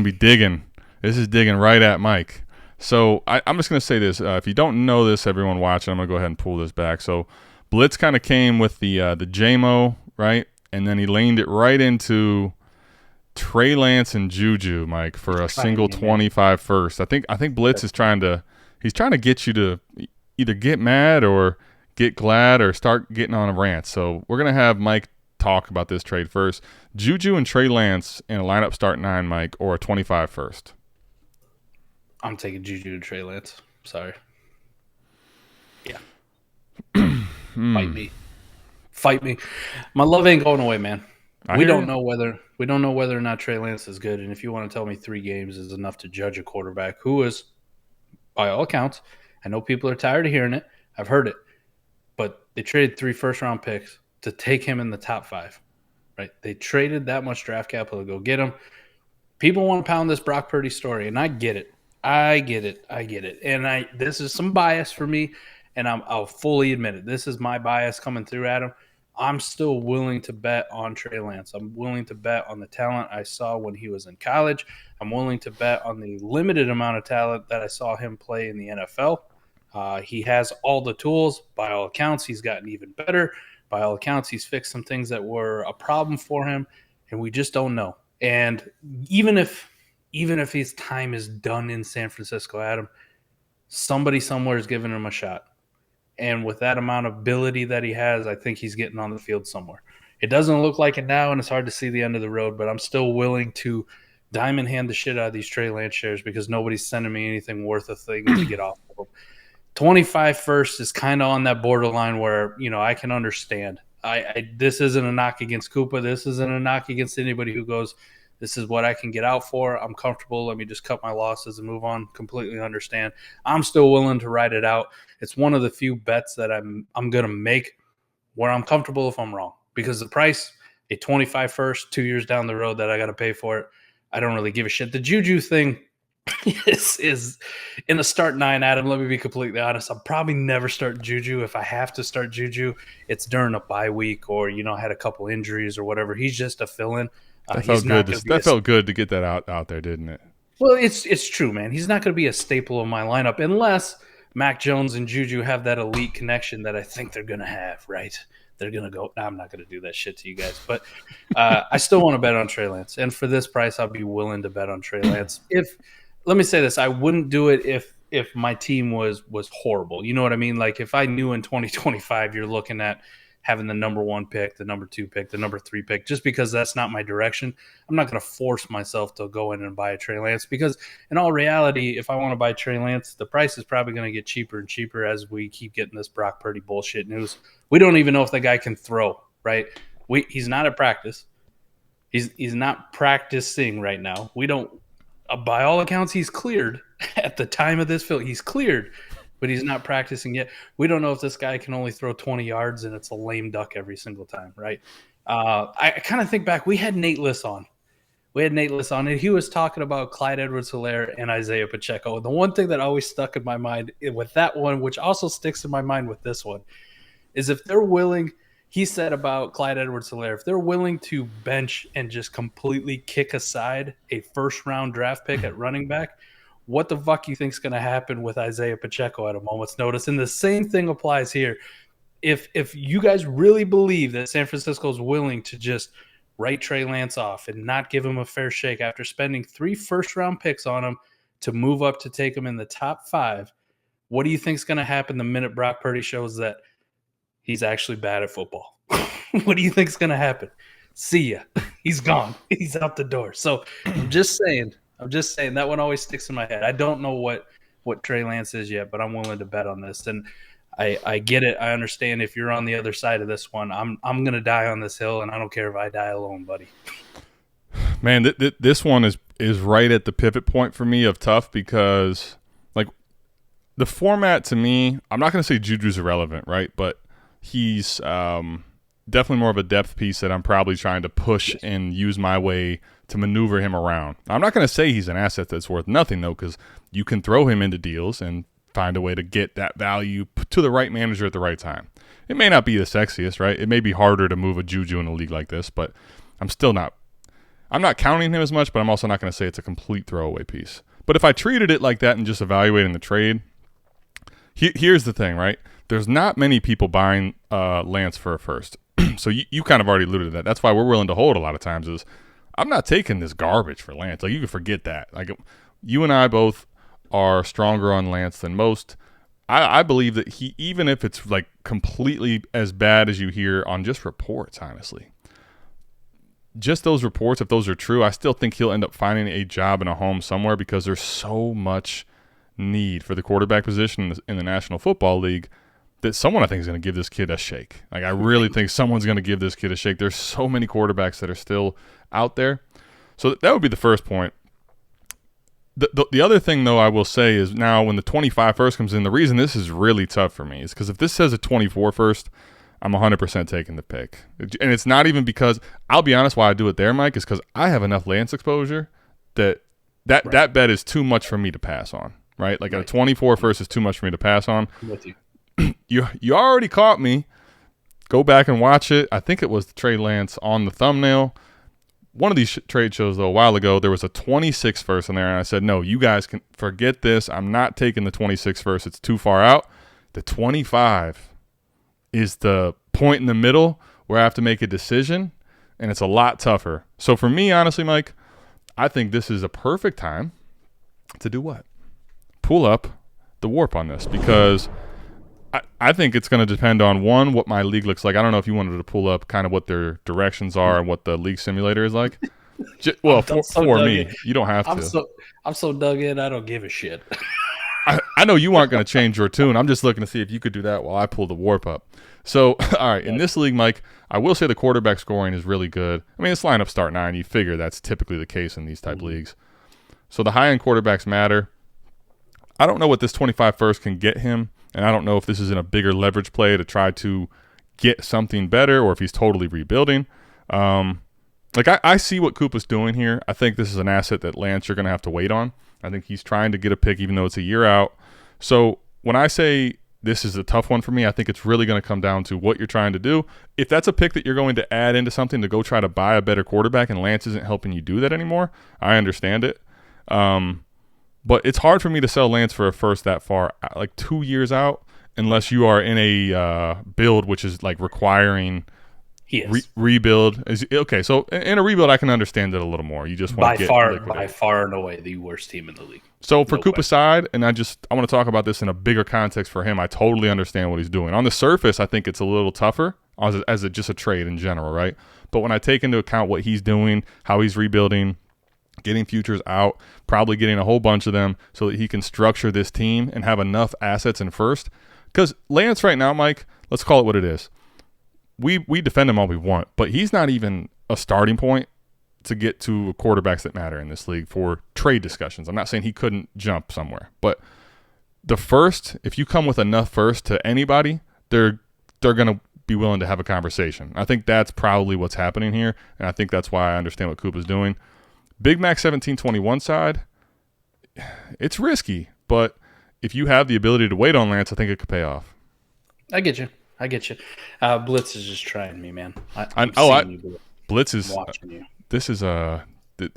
be digging. This is digging right at Mike. So I'm just gonna say this. If you don't know this, everyone watching, I'm gonna go ahead and pull this back. So Blitz kind of came with the Jamo, right, and then he laned it right into Trey Lance and Juju, Mike, for a single 25 first. I think Blitz is trying to get you to either get mad or get glad or start getting on a rant. So we're going to have Mike talk about this trade first. Juju and Trey Lance in a lineup start 9, Mike, or a 25 first. I'm taking Juju and Trey Lance. Sorry. Yeah. Fight me. My love ain't going away, man. We don't know whether or not Trey Lance is good, and if you want to tell me 3 games is enough to judge a quarterback who is, by all accounts, I know people are tired of hearing it. I've heard it, but they traded 3 first-round picks to take him in the top 5. Right? They traded that much draft capital to go get him. People want to pound this Brock Purdy story, and I get it. And this is some bias for me, and I'll fully admit it. This is my bias coming through, Adam. I'm still willing to bet on Trey Lance. I'm willing to bet on the talent I saw when he was in college. I'm willing to bet on the limited amount of talent that I saw him play in the NFL. He has all the tools. By all accounts, he's gotten even better. By all accounts, he's fixed some things that were a problem for him. and we just don't know. And even if his time is done in San Francisco, Adam, somebody somewhere is giving him a shot. And with that amount of ability that he has, I think he's getting on the field somewhere. It doesn't look like it now, and it's hard to see the end of the road, but I'm still willing to diamond hand the shit out of these Trey Lance shares because nobody's sending me anything worth a thing to get off of them. 25 first is kind of on that borderline where, I can understand. This isn't a knock against Koopa. This isn't a knock against anybody who goes, this is what I can get out for. I'm comfortable. Let me just cut my losses and move on. Completely understand. I'm still willing to ride it out. It's one of the few bets that I'm going to make where I'm comfortable if I'm wrong. Because the price, a 25 first, 2 years down the road that I got to pay for it, I don't really give a shit. The Juju thing is in a start 9, Adam, let me be completely honest. I'll probably never start Juju. If I have to start Juju, it's during a bye week or, had a couple injuries or whatever. He's just a fill-in. That felt good. That felt good to get that out there, didn't it? Well, it's true, man. He's not going to be a staple of my lineup unless Mac Jones and Juju have that elite connection that I think they're going to have, right? They're going to go, I'm not going to do that shit to you guys. But I still want to bet on Trey Lance. And for this price, I'll be willing to bet on Trey Lance. Let me say this, I wouldn't do it if my team was horrible. You know what I mean? Like if I knew in 2025 you're looking at having the number 1 pick, the number 2 pick, the number 3 pick, just because that's not my direction. I'm not going to force myself to go in and buy a Trey Lance because in all reality, if I want to buy Trey Lance, the price is probably going to get cheaper and cheaper as we keep getting this Brock Purdy bullshit news. We don't even know if the guy can throw, right? He's not at practice. He's not practicing right now. We don't, by all accounts, he's cleared at the time of this film. He's cleared, but he's not practicing yet. We don't know if this guy can only throw 20 yards and it's a lame duck every single time, right? I kind of think back. We had Nate Liss on. And he was talking about Clyde Edwards-Helaire and Isaiah Pacheco. The one thing that always stuck in my mind with that one, which also sticks in my mind with this one, is if they're willing – he said about Clyde Edwards-Helaire, if they're willing to bench and just completely kick aside a first-round draft pick at running back, what the fuck you think is going to happen with Isaiah Pacheco at a moment's notice? And the same thing applies here. If you guys really believe that San Francisco is willing to just write Trey Lance off and not give him a fair shake after spending 3 first-round picks on him to move up to take him in the top 5, what do you think is going to happen the minute Brock Purdy shows that he's actually bad at football? What do you think is going to happen? See ya. He's gone. He's out the door. So I'm just saying that one always sticks in my head. I don't know what Trey Lance is yet, but I'm willing to bet on this. And I get it. I understand if you're on the other side of this one. I'm going to die on this hill, and I don't care if I die alone, buddy. Man, this one is right at the pivot point for me of tough because, like, the format to me, I'm not going to say Juju's irrelevant, right? But he's definitely more of a depth piece that I'm probably trying to push and use my way to maneuver him around. I'm not going to say he's an asset that's worth nothing, though, because you can throw him into deals and find a way to get that value to the right manager at the right time. It may not be the sexiest, right? It may be harder to move a Juju in a league like this, but I'm not counting him as much, but I'm also not going to say it's a complete throwaway piece. But if I treated it like that and just evaluating the trade, here's the thing, right? There's not many people buying Lance for a first. So you kind of already alluded to that. That's why we're willing to hold a lot of times is I'm not taking this garbage for Lance. Like, you can forget that. Like, you and I both are stronger on Lance than most. I believe that he, even if it's like completely as bad as you hear on just reports, honestly, just those reports, if those are true, I still think he'll end up finding a job in a home somewhere because there's so much need for the quarterback position in the National Football League that someone I think is going to give this kid a shake. Like, I really think someone's going to give this kid a shake. There's so many quarterbacks that are still out there. So that would be the first point. The other thing, though, I will say is now when the 25 first comes in, the reason this is really tough for me is because if this says a 24 first, I'm 100% taking the pick. And it's not even because, I'll be honest, why I do it there, Mike, is because I have enough Lance exposure that bet is too much for me to pass on, right? Like, a 24 first is too much for me to pass on. I'm with you. You already caught me. Go back and watch it. I think it was the Trey Lance on the thumbnail. One of these trade shows, though, a while ago, there was a 26 first in there, and I said, no, you guys can forget this. I'm not taking the 26 first. It's too far out. The 25 is the point in the middle where I have to make a decision, and it's a lot tougher. So for me, honestly, Mike, I think this is a perfect time to do what? Pull up the warp on this, because I think it's going to depend on, one, what my league looks like. I don't know if you wanted to pull up kind of what their directions are and what the league simulator is like. Well, for me, you don't have to. I'm so dug in, I don't give a shit. I know you aren't going to change your tune. I'm just looking to see if you could do that while I pull the warp up. So, all right, in this league, Mike, I will say the quarterback scoring is really good. I mean, this lineup start 9. You figure that's typically the case in these type leagues. So the high-end quarterbacks matter. I don't know what this 25 first can get him, and I don't know if this is in a bigger leverage play to try to get something better or if he's totally rebuilding. I see what Koopa's doing here. I think this is an asset that, Lance, you're going to have to wait on. I think he's trying to get a pick even though it's a year out. So when I say this is a tough one for me, I think it's really going to come down to what you're trying to do. If that's a pick that you're going to add into something to go try to buy a better quarterback and Lance isn't helping you do that anymore, I understand it. But it's hard for me to sell Lance for a first that far, like 2 years out, unless you are in a build which is like requiring rebuild. Okay, so in a rebuild, I can understand it a little more. You just want to get by far and away the worst team in the league. So for Koopa's side, and I want to talk about this in a bigger context for him. I totally understand what he's doing. On the surface, I think it's a little tougher as just a trade in general, right? But when I take into account what he's doing, how he's rebuilding, getting futures out, probably getting a whole bunch of them so that he can structure this team and have enough assets in first. Because Lance right now, Mike, let's call it what it is. We defend him all we want, but he's not even a starting point to get to quarterbacks that matter in this league for trade discussions. I'm not saying he couldn't jump somewhere, but the first, if you come with enough first to anybody, they're going to be willing to have a conversation. I think that's probably what's happening here, and I think that's why I understand what Koopa's doing. Big Mac 1721 side, it's risky, but if you have the ability to wait on Lance, I think it could pay off. I get you. Blitz is just trying me, man. Blitz is watching you. This is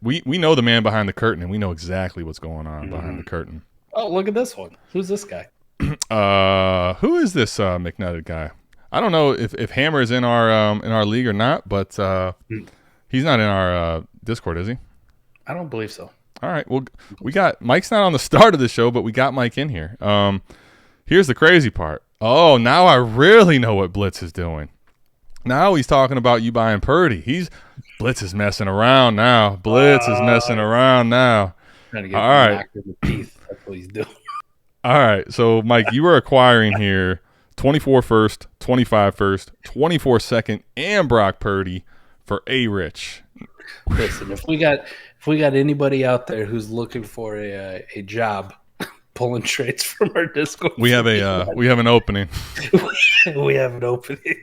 we know the man behind the curtain, and we know exactly what's going on behind the curtain. Oh, look at this one. Who's this guy? Who is this McNutted guy? I don't know if Hammer is in our league or not, but he's not in our Discord, is he? I don't believe so. All right. Well, we got Mike's not on the start of the show, but we got Mike in here. Here's the crazy part. Oh, now I really know what Blitz is doing. Now he's talking about you buying Purdy. Blitz is messing around now. Trying to get all right. In the teeth. That's what he's doing. All right. So, Mike, you were acquiring here 24 first, 25 first, 24 second, and Brock Purdy for A-Rich. Listen, if we got anybody out there who's looking for a job pulling trades from our Discord, we have an opening. We have an opening.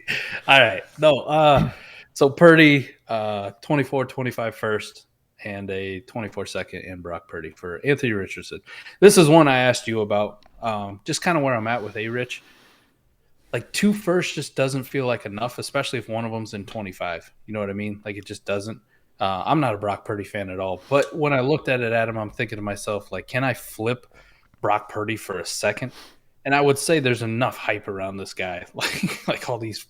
All right. No, so Purdy, 24, 25 first, and a 24 second and Brock Purdy for Anthony Richardson. This is one I asked you about, just kind of where I'm at with A-Rich. Like 2 firsts just doesn't feel like enough, especially if one of them's in 25. You know what I mean? Like it just doesn't. I'm not a Brock Purdy fan at all. But when I looked at it, Adam, I'm thinking to myself, like, can I flip Brock Purdy for a second? And I would say there's enough hype around this guy, like all these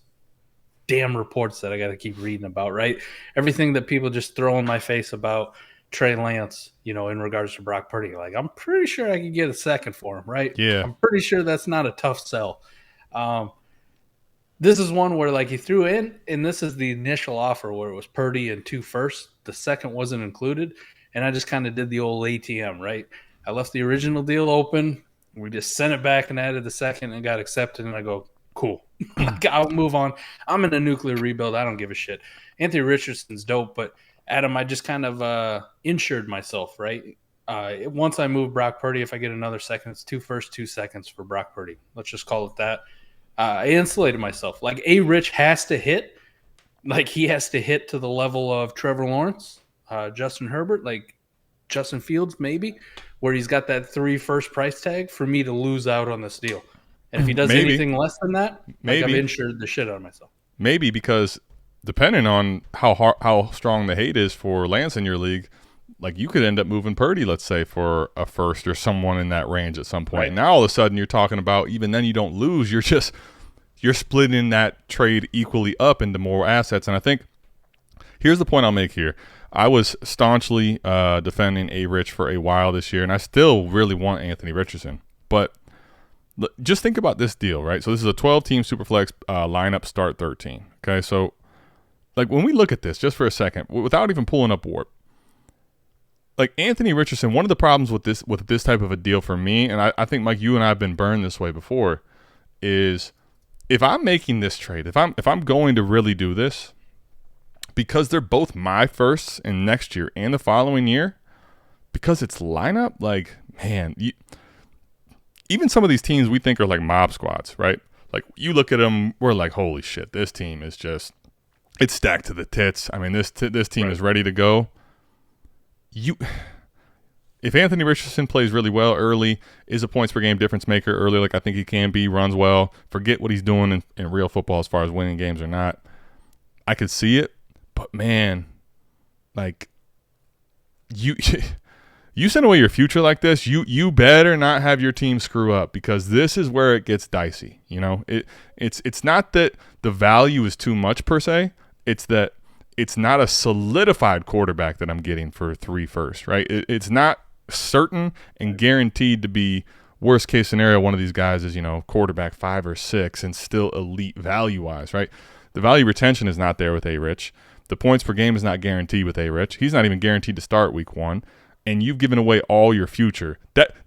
damn reports that I got to keep reading about, right? Everything that people just throw in my face about Trey Lance, in regards to Brock Purdy. Like, I'm pretty sure I could get a second for him, right? Yeah. I'm pretty sure that's not a tough sell. This is one where, like, he threw in, and this is the initial offer where it was Purdy and 2 firsts. The second wasn't included, and I just kind of did the old ATM, right? I left the original deal open. We just sent it back and added the second and got accepted, and I go, cool. I'll move on. I'm in a nuclear rebuild. I don't give a shit. Anthony Richardson's dope, but, Adam, I just kind of insured myself, right? Once I move Brock Purdy, if I get another second, it's 2 firsts, 2 seconds for Brock Purdy. Let's just call it that. I insulated myself. Like, A-Rich has to hit. Like, he has to hit to the level of Trevor Lawrence, Justin Herbert, like Justin Fields maybe, where he's got that 3 first price tag for me to lose out on this deal. And if he does anything less than that, I've insured the shit out of myself. Maybe, because depending on how strong the hate is for Lance in your league, like, you could end up moving Purdy, let's say, for a first or someone in that range at some point. Right. Now, all of a sudden, you're talking about, even then you don't lose. You're splitting that trade equally up into more assets. And I think Here's the point I'll make here. I was staunchly defending A-Rich for a while this year, and I still really want Anthony Richardson. But just think about this deal, right? So this is a 12-team Superflex lineup, start 13. Okay, so like when we look at this, just for a second, without even pulling up Warp, like Anthony Richardson, one of the problems with this type of a deal for me, and I think, Mike, you and I have been burned this way before, is if I'm making this trade, if I'm going to really do this, because they're both my firsts in next year and the following year, because it's lineup, like, man, even some of these teams we think are like mob squads, right? Like, you look at them, we're like, holy shit, this team is just, it's stacked to the tits. I mean, this team is ready to go. If Anthony Richardson plays really well early, is a points per game difference maker early, like I think he can be, runs well, forget what he's doing in real football as far as winning games or not, I could see it. But man, like you send away your future like this, you better not have your team screw up, because this is where it gets dicey. You know, it's not that the value is too much per se, it's that it's not a solidified quarterback that I'm getting for 3 firsts, right? It's not certain and guaranteed to be, worst case scenario, one of these guys is, you know, quarterback 5 or 6 and still elite value wise, right? The value retention is not there with A-Rich. The points per game is not guaranteed with A-Rich. He's not even guaranteed to start week 1. And you've given away all your future.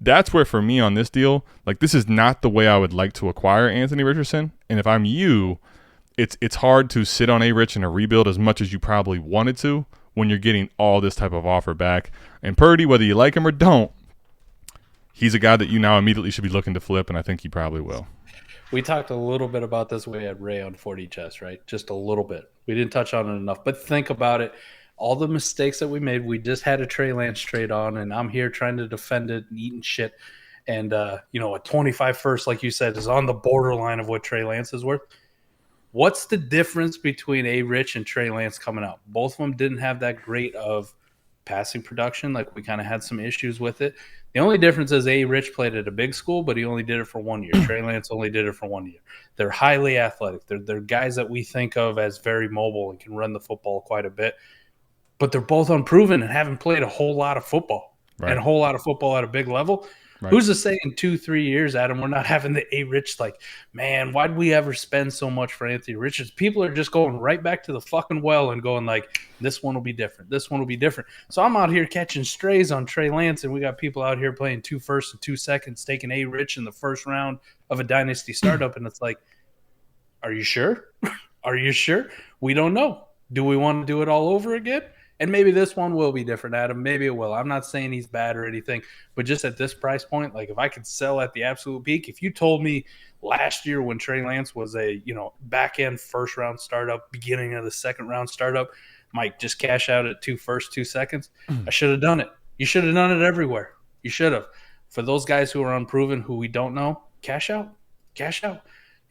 That's where, for me on this deal, like, this is not the way I would like to acquire Anthony Richardson. And if I'm you, it's hard to sit on A-Rich in a rebuild as much as you probably wanted to when you're getting all this type of offer back. And Purdy, whether you like him or don't, he's a guy that you now immediately should be looking to flip, and I think you probably will. We talked a little bit about this way at Ray on 40 Chess, right? Just a little bit. We didn't touch on it enough, but think about it. All the mistakes that we made, we just had a Trey Lance trade on, and I'm here trying to defend it and eating shit. And, a 25 first, like you said, is on the borderline of what Trey Lance is worth. What's the difference between A-Rich and Trey Lance coming out? Both of them didn't have that great of passing production. Like, we kind of had some issues with it. The only difference is A-Rich played at a big school, but he only did it for 1 year. Trey Lance only did it for 1 year. They're highly athletic. They're guys that we think of as very mobile and can run the football quite a bit. But they're both unproven and haven't played a whole lot of football, and a whole lot of football at a big level. Right. Who's to say in 2-3 years, Adam, we're not having the A-Rich, like, man, why did we ever spend so much for Anthony Richards? People are just going right back to the fucking well and going like, this one will be different. This one will be different. So I'm out here catching strays on Trey Lance, and we got people out here playing 2 firsts and 2 seconds, taking A-Rich in the first round of a dynasty startup. And it's like, are you sure? Are you sure? We don't know. Do we want to do it all over again? And maybe this one will be different, Adam. Maybe it will. I'm not saying he's bad or anything, but just at this price point, like, if I could sell at the absolute peak, if you told me last year when Trey Lance was a, back end first round startup, beginning of the second round startup, Mike, just cash out at 2 firsts, 2 seconds, I should have done it. You should have done it everywhere. You should have. For those guys who are unproven, who we don't know, cash out. Cash out.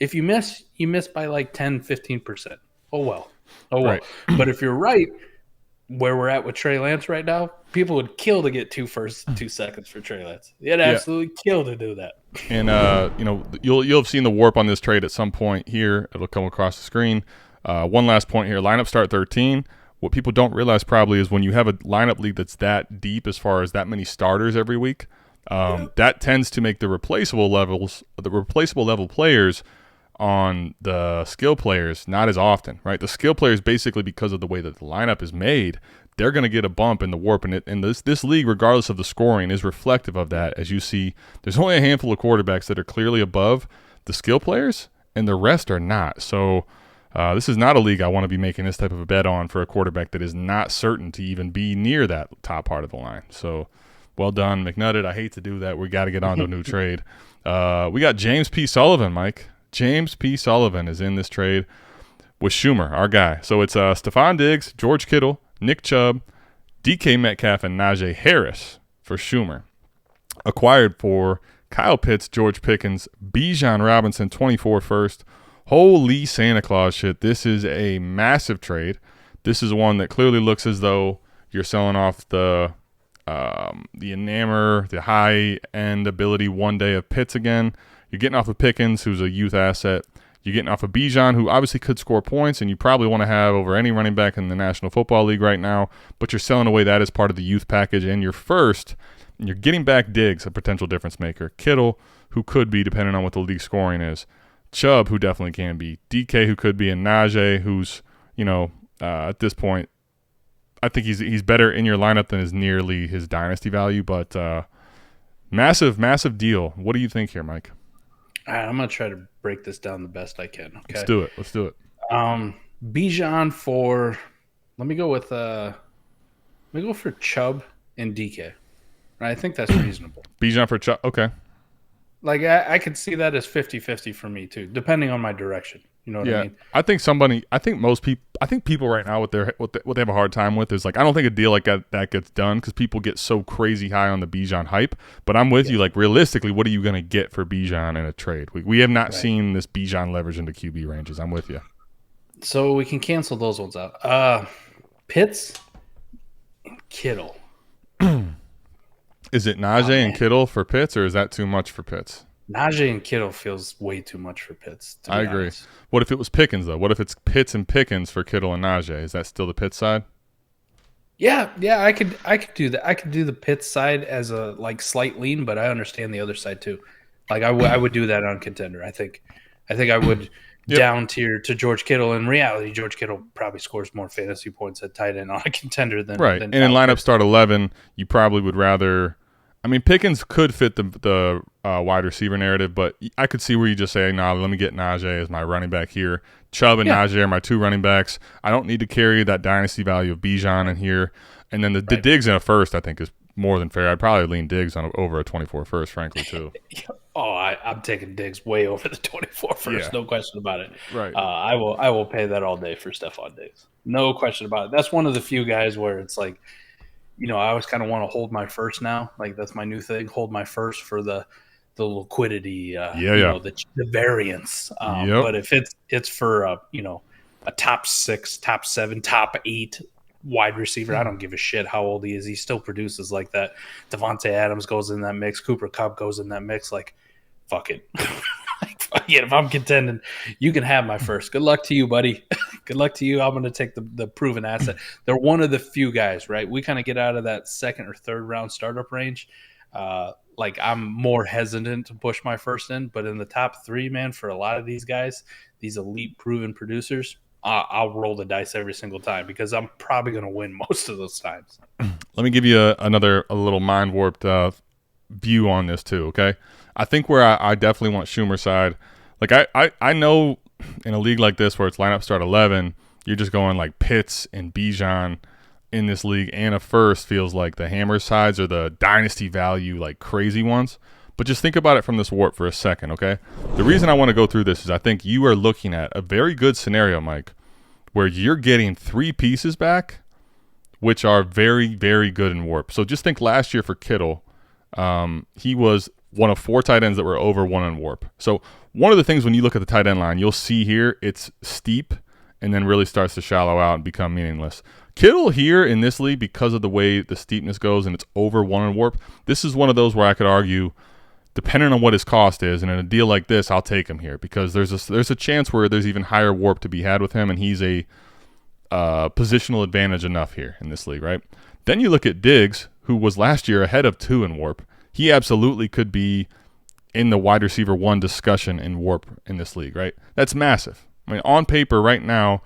If you miss by like 10, 15%. Oh, well. Right. But if you're right, where we're at with Trey Lance right now, people would kill to get 2 firsts, 2 seconds for Trey Lance. They'd absolutely kill to do that. And you'll have seen the warp on this trade at some point here. It'll come across the screen. One last point here: lineup start 13. What people don't realize probably is when you have a lineup league that's that deep, as far as that many starters every week, that tends to make the replaceable level players on the skill players not as often, right? The skill players, basically because of the way that the lineup is made, they're going to get a bump in the warp. And this league, regardless of the scoring, is reflective of that. As you see, there's only a handful of quarterbacks that are clearly above the skill players, and the rest are not. So this is not a league I want to be making this type of a bet on for a quarterback that is not certain to even be near that top part of the line. So well done, McNutted. I hate to do that. We got to get on to a new trade. We got James P. Sullivan, Mike. James P. Sullivan is in this trade with Schumer, our guy. So it's Stephon Diggs, George Kittle, Nick Chubb, DK Metcalf, and Najee Harris for Schumer. Acquired for Kyle Pitts, George Pickens, Bijan Robinson, 24 first. Holy Santa Claus shit. This is a massive trade. This is one that clearly looks as though you're selling off the enamor, the high-end ability one day of Pitts again. You're getting off of Pickens, who's a youth asset. You're getting off of Bijan, who obviously could score points, and you probably want to have over any running back in the National Football League right now, but you're selling away that as part of the youth package. And you're getting back Diggs, a potential difference maker. Kittle, who could be, depending on what the league scoring is. Chubb, who definitely can be. DK, who could be. And Najee, who's, at this point, I think he's better in your lineup than is nearly his dynasty value, but massive deal. What do you think here, Mike? All right, I'm going to try to break this down the best I can. Okay. Let's do it. Bijan for – let me go for Chubb and DK. I think that's reasonable. Bijan for Chubb, okay. Like, I could see that as 50-50 for me, too, depending on my direction. You know what I mean? I think people right now, what they have a hard time with is, like, I don't think a deal like that gets done because people get so crazy high on the Bijan hype. But I'm with you. Like, realistically, what are you going to get for Bijan in a trade? We have not seen this Bijan leverage into QB ranges. I'm with you. So we can cancel those ones out. Pitts and Kittle. Is it Najee and Kittle for Pitts, or is that too much for Pitts? Najee and Kittle feels way too much for Pitts. I agree. Honest. What if it was Pickens, though? What if it's Pitts and Pickens for Kittle and Najee? Is that still the Pitts side? Yeah, I could do that. I could do the Pitts side as a slight lean, but I understand the other side too. Like I would do that on Contender. I think I would down tier to George Kittle. In reality, George Kittle probably scores more fantasy points at tight end on a Contender than right. And in lineup start 11, you probably would rather. I mean, Pickens could fit the wide receiver narrative, but I could see where you just say, "Nah, let me get Najee as my running back here. Chubb and Najee are my two running backs. I don't need to carry that dynasty value of Bijan in here." And then the Diggs in a first, I think, is more than fair. I'd probably lean Diggs over a 24 first, frankly, too. I'm taking Diggs way over the 24 first, no question about it. Right. I will pay that all day for Stephon Diggs. No question about it. That's one of the few guys where it's like, I always kind of want to hold my first now. Like, that's my new thing, hold my first for the liquidity, the variance. But if it's for, a top 6, top 7, top 8 wide receiver, I don't give a shit how old he is. He still produces like that. Devontae Adams goes in that mix. Cooper Kupp goes in that mix. Like, fuck it. If I'm contending, you can have my first. Good luck to you, buddy. Good luck to you. I'm going to take the proven asset. They're one of the few guys, right? We kind of get out of that second or third round startup range. I'm more hesitant to push my first in, but in the top 3, man, for a lot of these guys, these elite proven producers, I'll roll the dice every single time because I'm probably going to win most of those times. Let me give you a little mind warped view on this too, okay? I think where I definitely want Schumer's side, like I know in a league like this where it's lineup start 11, you're just going like Pitts and Bijan in this league, and a first feels like the hammer sides or the dynasty value like crazy ones. But just think about it from this warp for a second, okay? The reason I want to go through this is I think you are looking at a very good scenario, Mike, where you're getting 3 pieces back, which are very, very good in warp. So just think last year for Kittle, he was one of 4 tight ends that were over 1 in warp. So one of the things when you look at the tight end line, you'll see here it's steep and then really starts to shallow out and become meaningless. Kittle here in this league, because of the way the steepness goes and it's over 1 in warp, this is one of those where I could argue, depending on what his cost is, and in a deal like this, I'll take him here because there's a chance where there's even higher warp to be had with him, and he's a positional advantage enough here in this league, right? Then you look at Diggs, who was last year ahead of 2 in warp. He absolutely could be in the wide receiver 1 discussion in warp in this league, right? That's massive. I mean, on paper right now,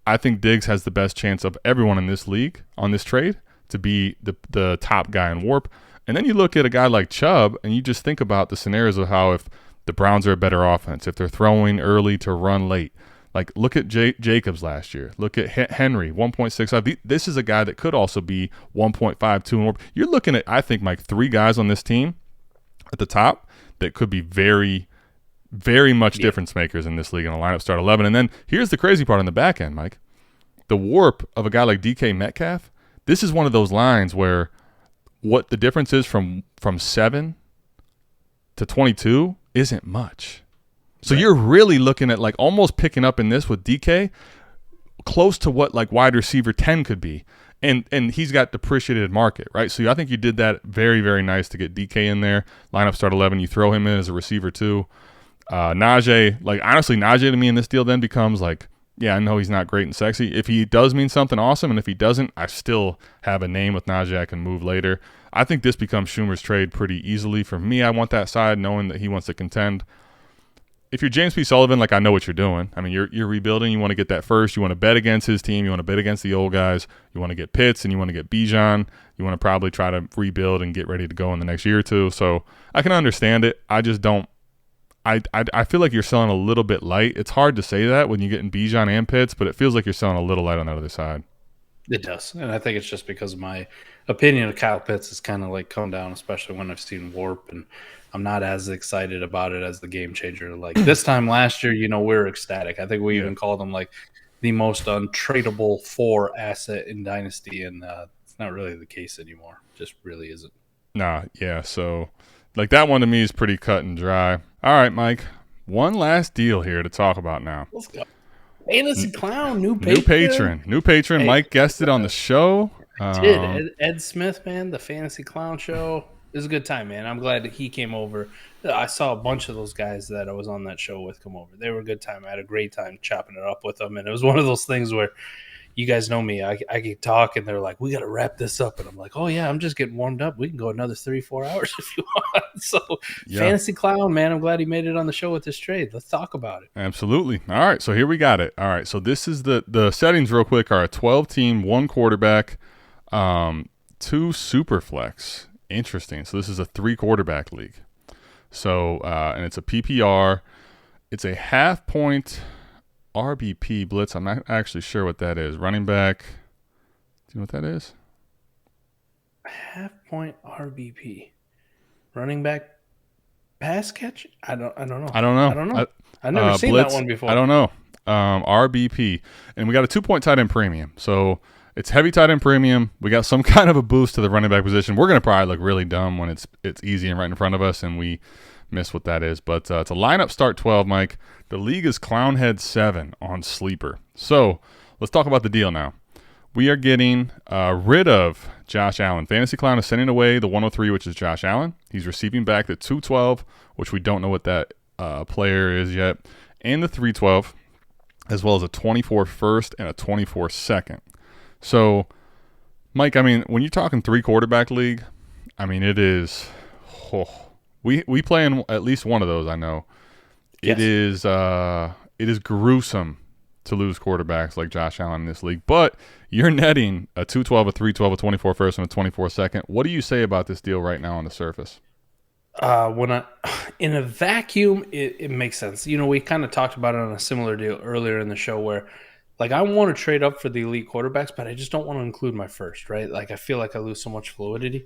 I think Diggs has the best chance of everyone in this league on this trade to be the top guy in warp. And then you look at a guy like Chubb, and you just think about the scenarios of how if the Browns are a better offense, if they're throwing early to run late. Like, look at Jacobs last year. Look at Henry, 1.65. This is a guy that could also be 1.52 in warp. You're looking at, I think, Mike, 3 guys on this team at the top that could be very, very much difference makers in this league in a lineup start 11. And then here's the crazy part on the back end, Mike. The warp of a guy like DK Metcalf, this is one of those lines where what the difference is from 7 to 22 isn't much. So you're really looking at like almost picking up in this with DK close to what like wide receiver 10 could be. And he's got depreciated market, right? So I think you did that very, very nice to get DK in there. Lineup start 11, you throw him in as a receiver 2. Najee, like honestly, Najee to me in this deal then becomes like, yeah, I know he's not great and sexy. If he does mean something awesome, and if he doesn't, I still have a name with Najee I can move later. I think this becomes Schumer's trade pretty easily. For me, I want that side, knowing that he wants to contend. If you're James P. Sullivan, like I know what you're doing. I mean, you're rebuilding. You want to get that first. You want to bet against his team. You want to bet against the old guys. You want to get Pitts, and you want to get Bijan. You want to probably try to rebuild and get ready to go in the next year or two. So I can understand it. I just don't. I feel like you're selling a little bit light. It's hard to say that when you're getting Bijan and Pitts, but it feels like you're selling a little light on that other side. It does, and I think it's just because my opinion of Kyle Pitts has kind of like come down, especially when I've seen Warp, and I'm not as excited about it as the game changer. Like this time last year, we were ecstatic. I think we even called him like the most untradeable 4 asset in Dynasty, and it's not really the case anymore. Just really isn't. Nah, yeah. So like that one to me is pretty cut and dry. All right, Mike. One last deal here to talk about now. Let's go. Fantasy Clown, new patron. Hey, Mike guessed it on the show. Ed Smith, man, the Fantasy Clown show. It was a good time, man. I'm glad that he came over. I saw a bunch of those guys that I was on that show with come over. They were a good time. I had a great time chopping it up with them. And it was one of those things where you guys know me. I could talk, and they're like, we got to wrap this up. And I'm like, oh, yeah, I'm just getting warmed up. We can go another 3-4 hours if you want. So, Fantasy Clown, man, I'm glad he made it on the show with this trade. Let's talk about it. Absolutely. All right, so here we got it. All right, so this is the settings real quick are a 12-team, 1 quarterback, 2 Superflex. Interesting. So this is a 3-quarterback league. So, and it's a PPR. It's a half-point RBP blitz. I'm not actually sure what that is. Running back. Do you know what that is? Half-point RBP. Running back pass catch? I don't know. I've never seen blitz, that one before. I don't know. RBP. And we got a 2-point tight end premium. So it's heavy tight end premium. We got some kind of a boost to the running back position. We're going to probably look really dumb when it's easy and right in front of us and we miss what that is. But it's a lineup start 12, Mike. The league is Clownhead 7 on Sleeper. So let's talk about the deal now. We are getting rid of Josh Allen. Fantasy Clown is sending away the 103, which is Josh Allen. He's receiving back the 212, which we don't know what that player is yet, and the 312, as well as a 24 first and a 24 second. So, Mike, I mean, when you're talking 3-quarterback league, I mean, it is we play in at least one of those, I know. Yes. It is gruesome to lose quarterbacks like Josh Allen in this league, but you're netting a 212, a 312, a 24 first, and a 24 second. What do you say about this deal right now on the surface? In a vacuum, it makes sense. We kind of talked about it on a similar deal earlier in the show where, like, I want to trade up for the elite quarterbacks, but I just don't want to include my first, right? Like, I feel like I lose so much fluidity.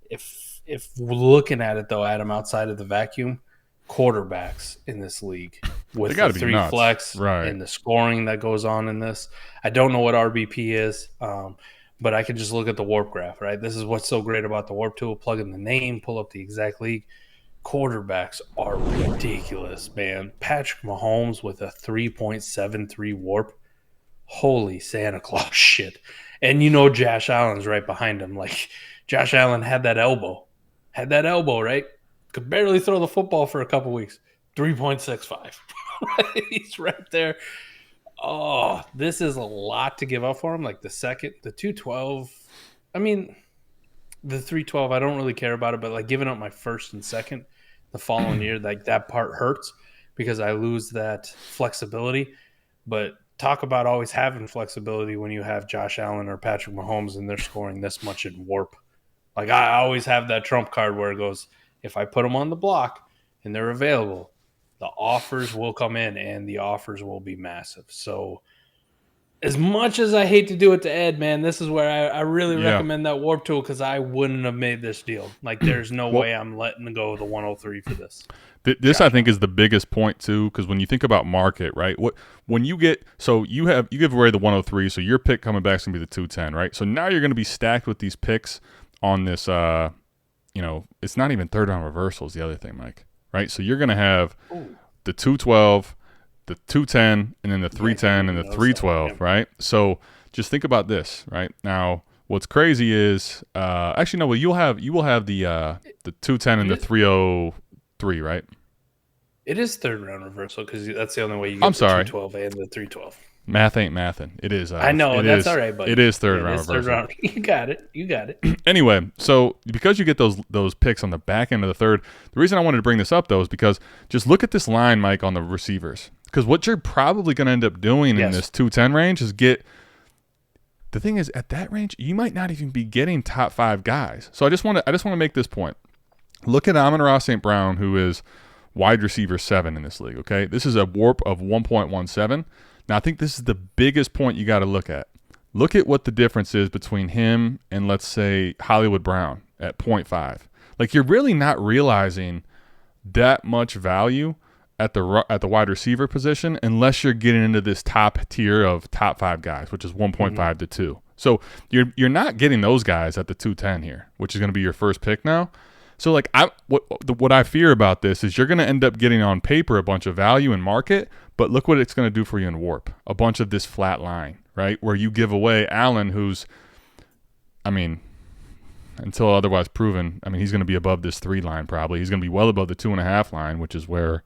If we're looking at it, though, Adam, outside of the vacuum, quarterbacks in this league with the 3 flex and the scoring that goes on in this. I don't know what RBP is, but I can just look at the warp graph, right? This is what's so great about the warp tool. Plug in the name, pull up the exact league. Quarterbacks are ridiculous, man. Patrick Mahomes with a 3.73 warp. Holy Santa Claus shit. And Josh Allen's right behind him. Like, Josh Allen had that elbow, right? Could barely throw the football for a couple weeks. 3.65. He's right there. Oh, this is a lot to give up for him. Like the 212. I mean, the 312, I don't really care about it, but like giving up my first and second the following year, like that part hurts because I lose that flexibility. But talk about always having flexibility when you have Josh Allen or Patrick Mahomes and they're scoring this much in warp. Like I always have that trump card where it goes, if I put them on the block and they're available, the offers will come in and the offers will be massive. So as much as I hate to do it to Ed, man, this is where I really recommend that warp tool because I wouldn't have made this deal. Like there's no way I'm letting go of the 103 for this. This I think is the biggest point too, because when you think about market, right? When you get you give away the 103, so your pick coming back is gonna be the 210, right? So now you're gonna be stacked with these picks on this it's not even third round reversals, the other thing, Mike. Right? So you're gonna have the 212, the 210, and then the 310 and the 312, right? So just think about this, right? Now what's crazy is you will have the 210 and the 303, right? It is third round reversal because that's the only way you get I'm the sorry. 212 and the 312. Math ain't mathin'. It is. I know that's all right, but it is third round reversal. Third round. You got it. Anyway, so because you get those picks on the back end of the third, the reason I wanted to bring this up though is because just look at this line, Mike, on the receivers. Because what you're probably going to end up doing in this 210 range is get. The thing is, at that range, you might not even be getting top 5 guys. So I just want to make this point. Look at Amon-Ra St. Brown, who is wide receiver 7 in this league. Okay, this is a WARP of 1.17. Now I think this is the biggest point you got to look at. Look at what the difference is between him and, let's say, Hollywood Brown at 0.5. Like, you're really not realizing that much value at the wide receiver position unless you're getting into this top tier of top 5 guys, which is 1.5 to 2. So you're not getting those guys at the 210 here, which is going to be your first pick now. So like what I fear about this is you're going to end up getting on paper a bunch of value in market, but look what it's going to do for you in WARP. A bunch of this flat line, right? Where you give away Allen, who's, I mean, until otherwise proven, I mean, he's going to be above this 3 line probably. He's going to be well above the 2.5 line, which is where,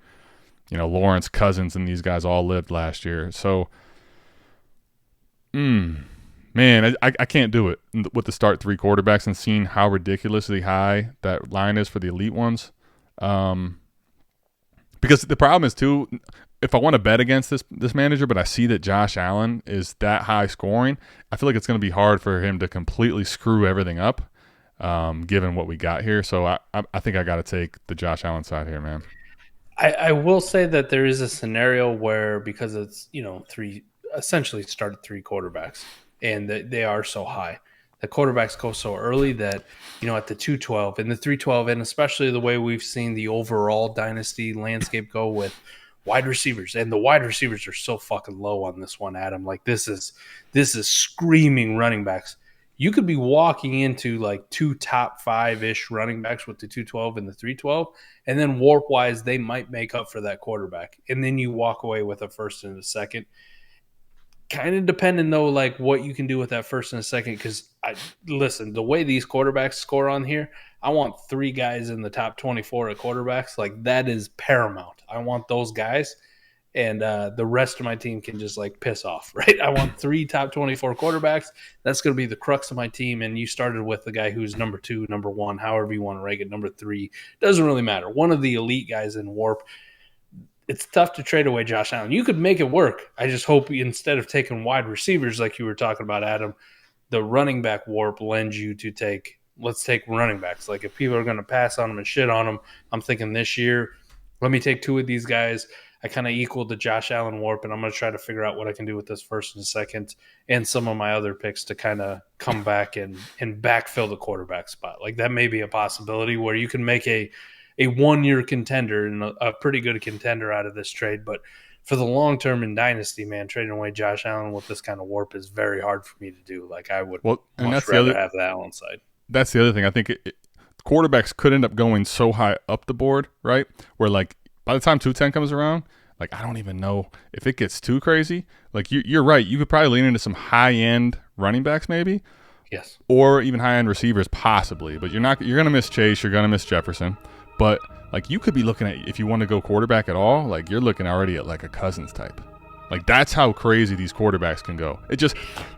you know, Lawrence, Cousins, and these guys all lived last year. So, man, I can't do it with the start 3 quarterbacks and seeing how ridiculously high that line is for the elite ones. Because the problem is, too, if I want to bet against this manager, but I see that Josh Allen is that high scoring, I feel like it's going to be hard for him to completely screw everything up, given what we got here. So I think I got to take the Josh Allen side here, man. I will say that there is a scenario where, because it's, you know, essentially started 3 quarterbacks, and they are so high, the quarterbacks go so early that, you know, at the 212 and the 312, and especially the way we've seen the overall dynasty landscape go with wide receivers, and the wide receivers are so fucking low on this one, Adam. Like, this is screaming running backs. You could be walking into like 2 top 5-ish running backs with the 212 and the 312, and then WARP-wise, they might make up for that quarterback. And then you walk away with a first and a second. Kind of depending, though, like what you can do with that first and a second, because, listen, the way these quarterbacks score on here, I want 3 guys in the top 24 at quarterbacks. Like, that is paramount. I want those guys. And the rest of my team can just, like, piss off, right? I want 3 top 24 quarterbacks. That's going to be the crux of my team. And you started with the guy who's number 2, number 1, however you want to rank it, number 3. Doesn't really matter. One of the elite guys in WARP. It's tough to trade away Josh Allen. You could make it work. I just hope instead of taking wide receivers like you were talking about, Adam, the running back WARP lends you to let's take running backs. Like, if people are going to pass on them and shit on them, I'm thinking this year, let me take 2 of these guys. I kind of equaled the Josh Allen WARP, and I'm going to try to figure out what I can do with this first and second and some of my other picks to kind of come back and backfill the quarterback spot. Like, that may be a possibility where you can make a 1-year contender and a pretty good contender out of this trade. But for the long term in Dynasty, man, trading away Josh Allen with this kind of WARP is very hard for me to do. Like, I would much rather have the Allen side. That's the other thing. I think quarterbacks could end up going so high up the board, right? Where, like, by the time 210 comes around, like, I don't even know if it gets too crazy. Like, you're right. You could probably lean into some high-end running backs maybe. Yes. Or even high-end receivers possibly. But you're going to miss Chase. You're going to miss Jefferson. But, like, you could be looking at, if you want to go quarterback at all, like, you're looking already at, like, a Cousins type. Like, that's how crazy these quarterbacks can go. It just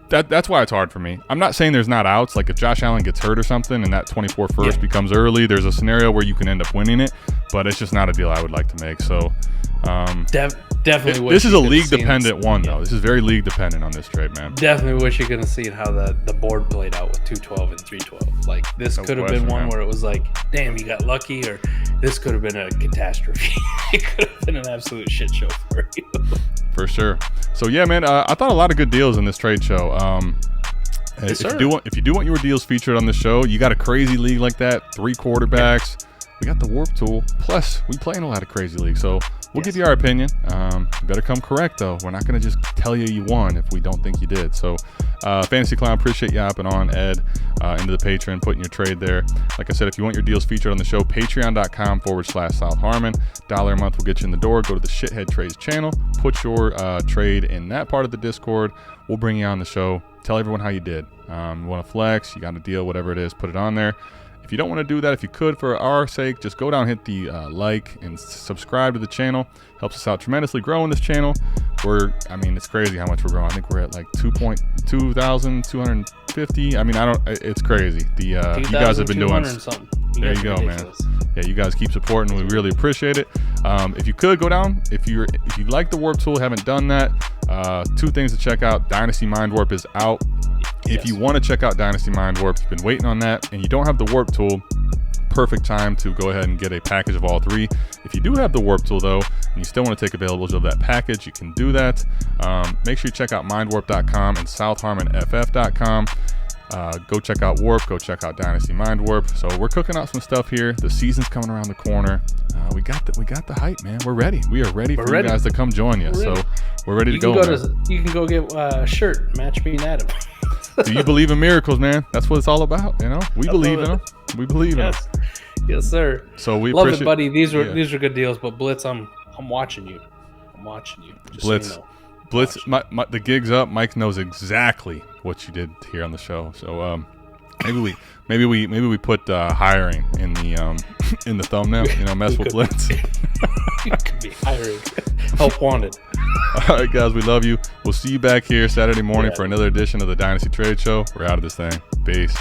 that's why it's hard for me. I'm not saying there's not outs. Like, if Josh Allen gets hurt or something and that 24 first becomes early, there's a scenario where you can end up winning it. But it's just not a deal I would like to make. So, definitely. This is a league-dependent one, though. This is very league-dependent on this trade, man. Definitely wish you could have seen how the board played out with 212 and 312. Like, this could have been one where it was like, damn, you got lucky, or this could have been a catastrophe. It could have been an absolute shit show for you. For sure. So, yeah, man, I thought a lot of good deals in this trade show. Yes, if you do want your deals featured on the show, you got a crazy league like that, 3 quarterbacks. We got the WARP tool. Plus, we play in a lot of crazy leagues, so we'll give you our opinion. You better come correct, though. We're not going to just tell you won if we don't think you did. So, Fantasy Clown, appreciate you hopping on, Ed, into the Patron, putting your trade there. Like I said, if you want your deals featured on the show, patreon.com/South Harmon. $1 a month will get you in the door. Go to the Shithead Trades channel. Put your trade in that part of the Discord. We'll bring you on the show. Tell everyone how you did. You want to flex, you got a deal, whatever it is, put it on there. If If you don't want to do that, if you could, for our sake, just go down, hit the like and subscribe to the channel. Helps us out tremendously growing this channel. It's crazy how much we're growing. I think we're at like 2,250. It's crazy. You guys have been doing. There you go, man. Yeah, you guys keep supporting. We really appreciate it. If you could go down, if you like the Warp Tool, haven't done that, 2 things to check out. Dynasty Mind Warp is out. If you want to check out Dynasty Mind Warp, you've been waiting on that, and you don't have the Warp Tool, perfect time to go ahead and get a package of all 3. If you do have the Warp Tool, though, and you still want to take advantage of that package, you can do that. Make sure you check out MindWoRP.com and SouthHarmonFF.com. Go check out Warp. Go check out Dynasty Mind Warp. So we're cooking out some stuff here. The season's coming around the corner. We got the hype, man. We're ready. We are ready for you guys to come join you. So we're ready to go. You can go get a shirt. Match me and Adam. Do you believe in miracles, man? That's what it's all about. We believe in them. We believe in them. Yes, sir. So we love it, buddy. These were good deals. But Blitz, I'm watching you. Just Blitz. So you know. Blitz, the gig's up. Mike knows exactly what you did here on the show. So maybe we put hiring in the thumbnail. Mess with Blitz. You could be hiring. Help wanted. All right, guys, we love you. We'll see you back here Saturday morning for another edition of the Dynasty Trade Show. We're out of this thing. Peace.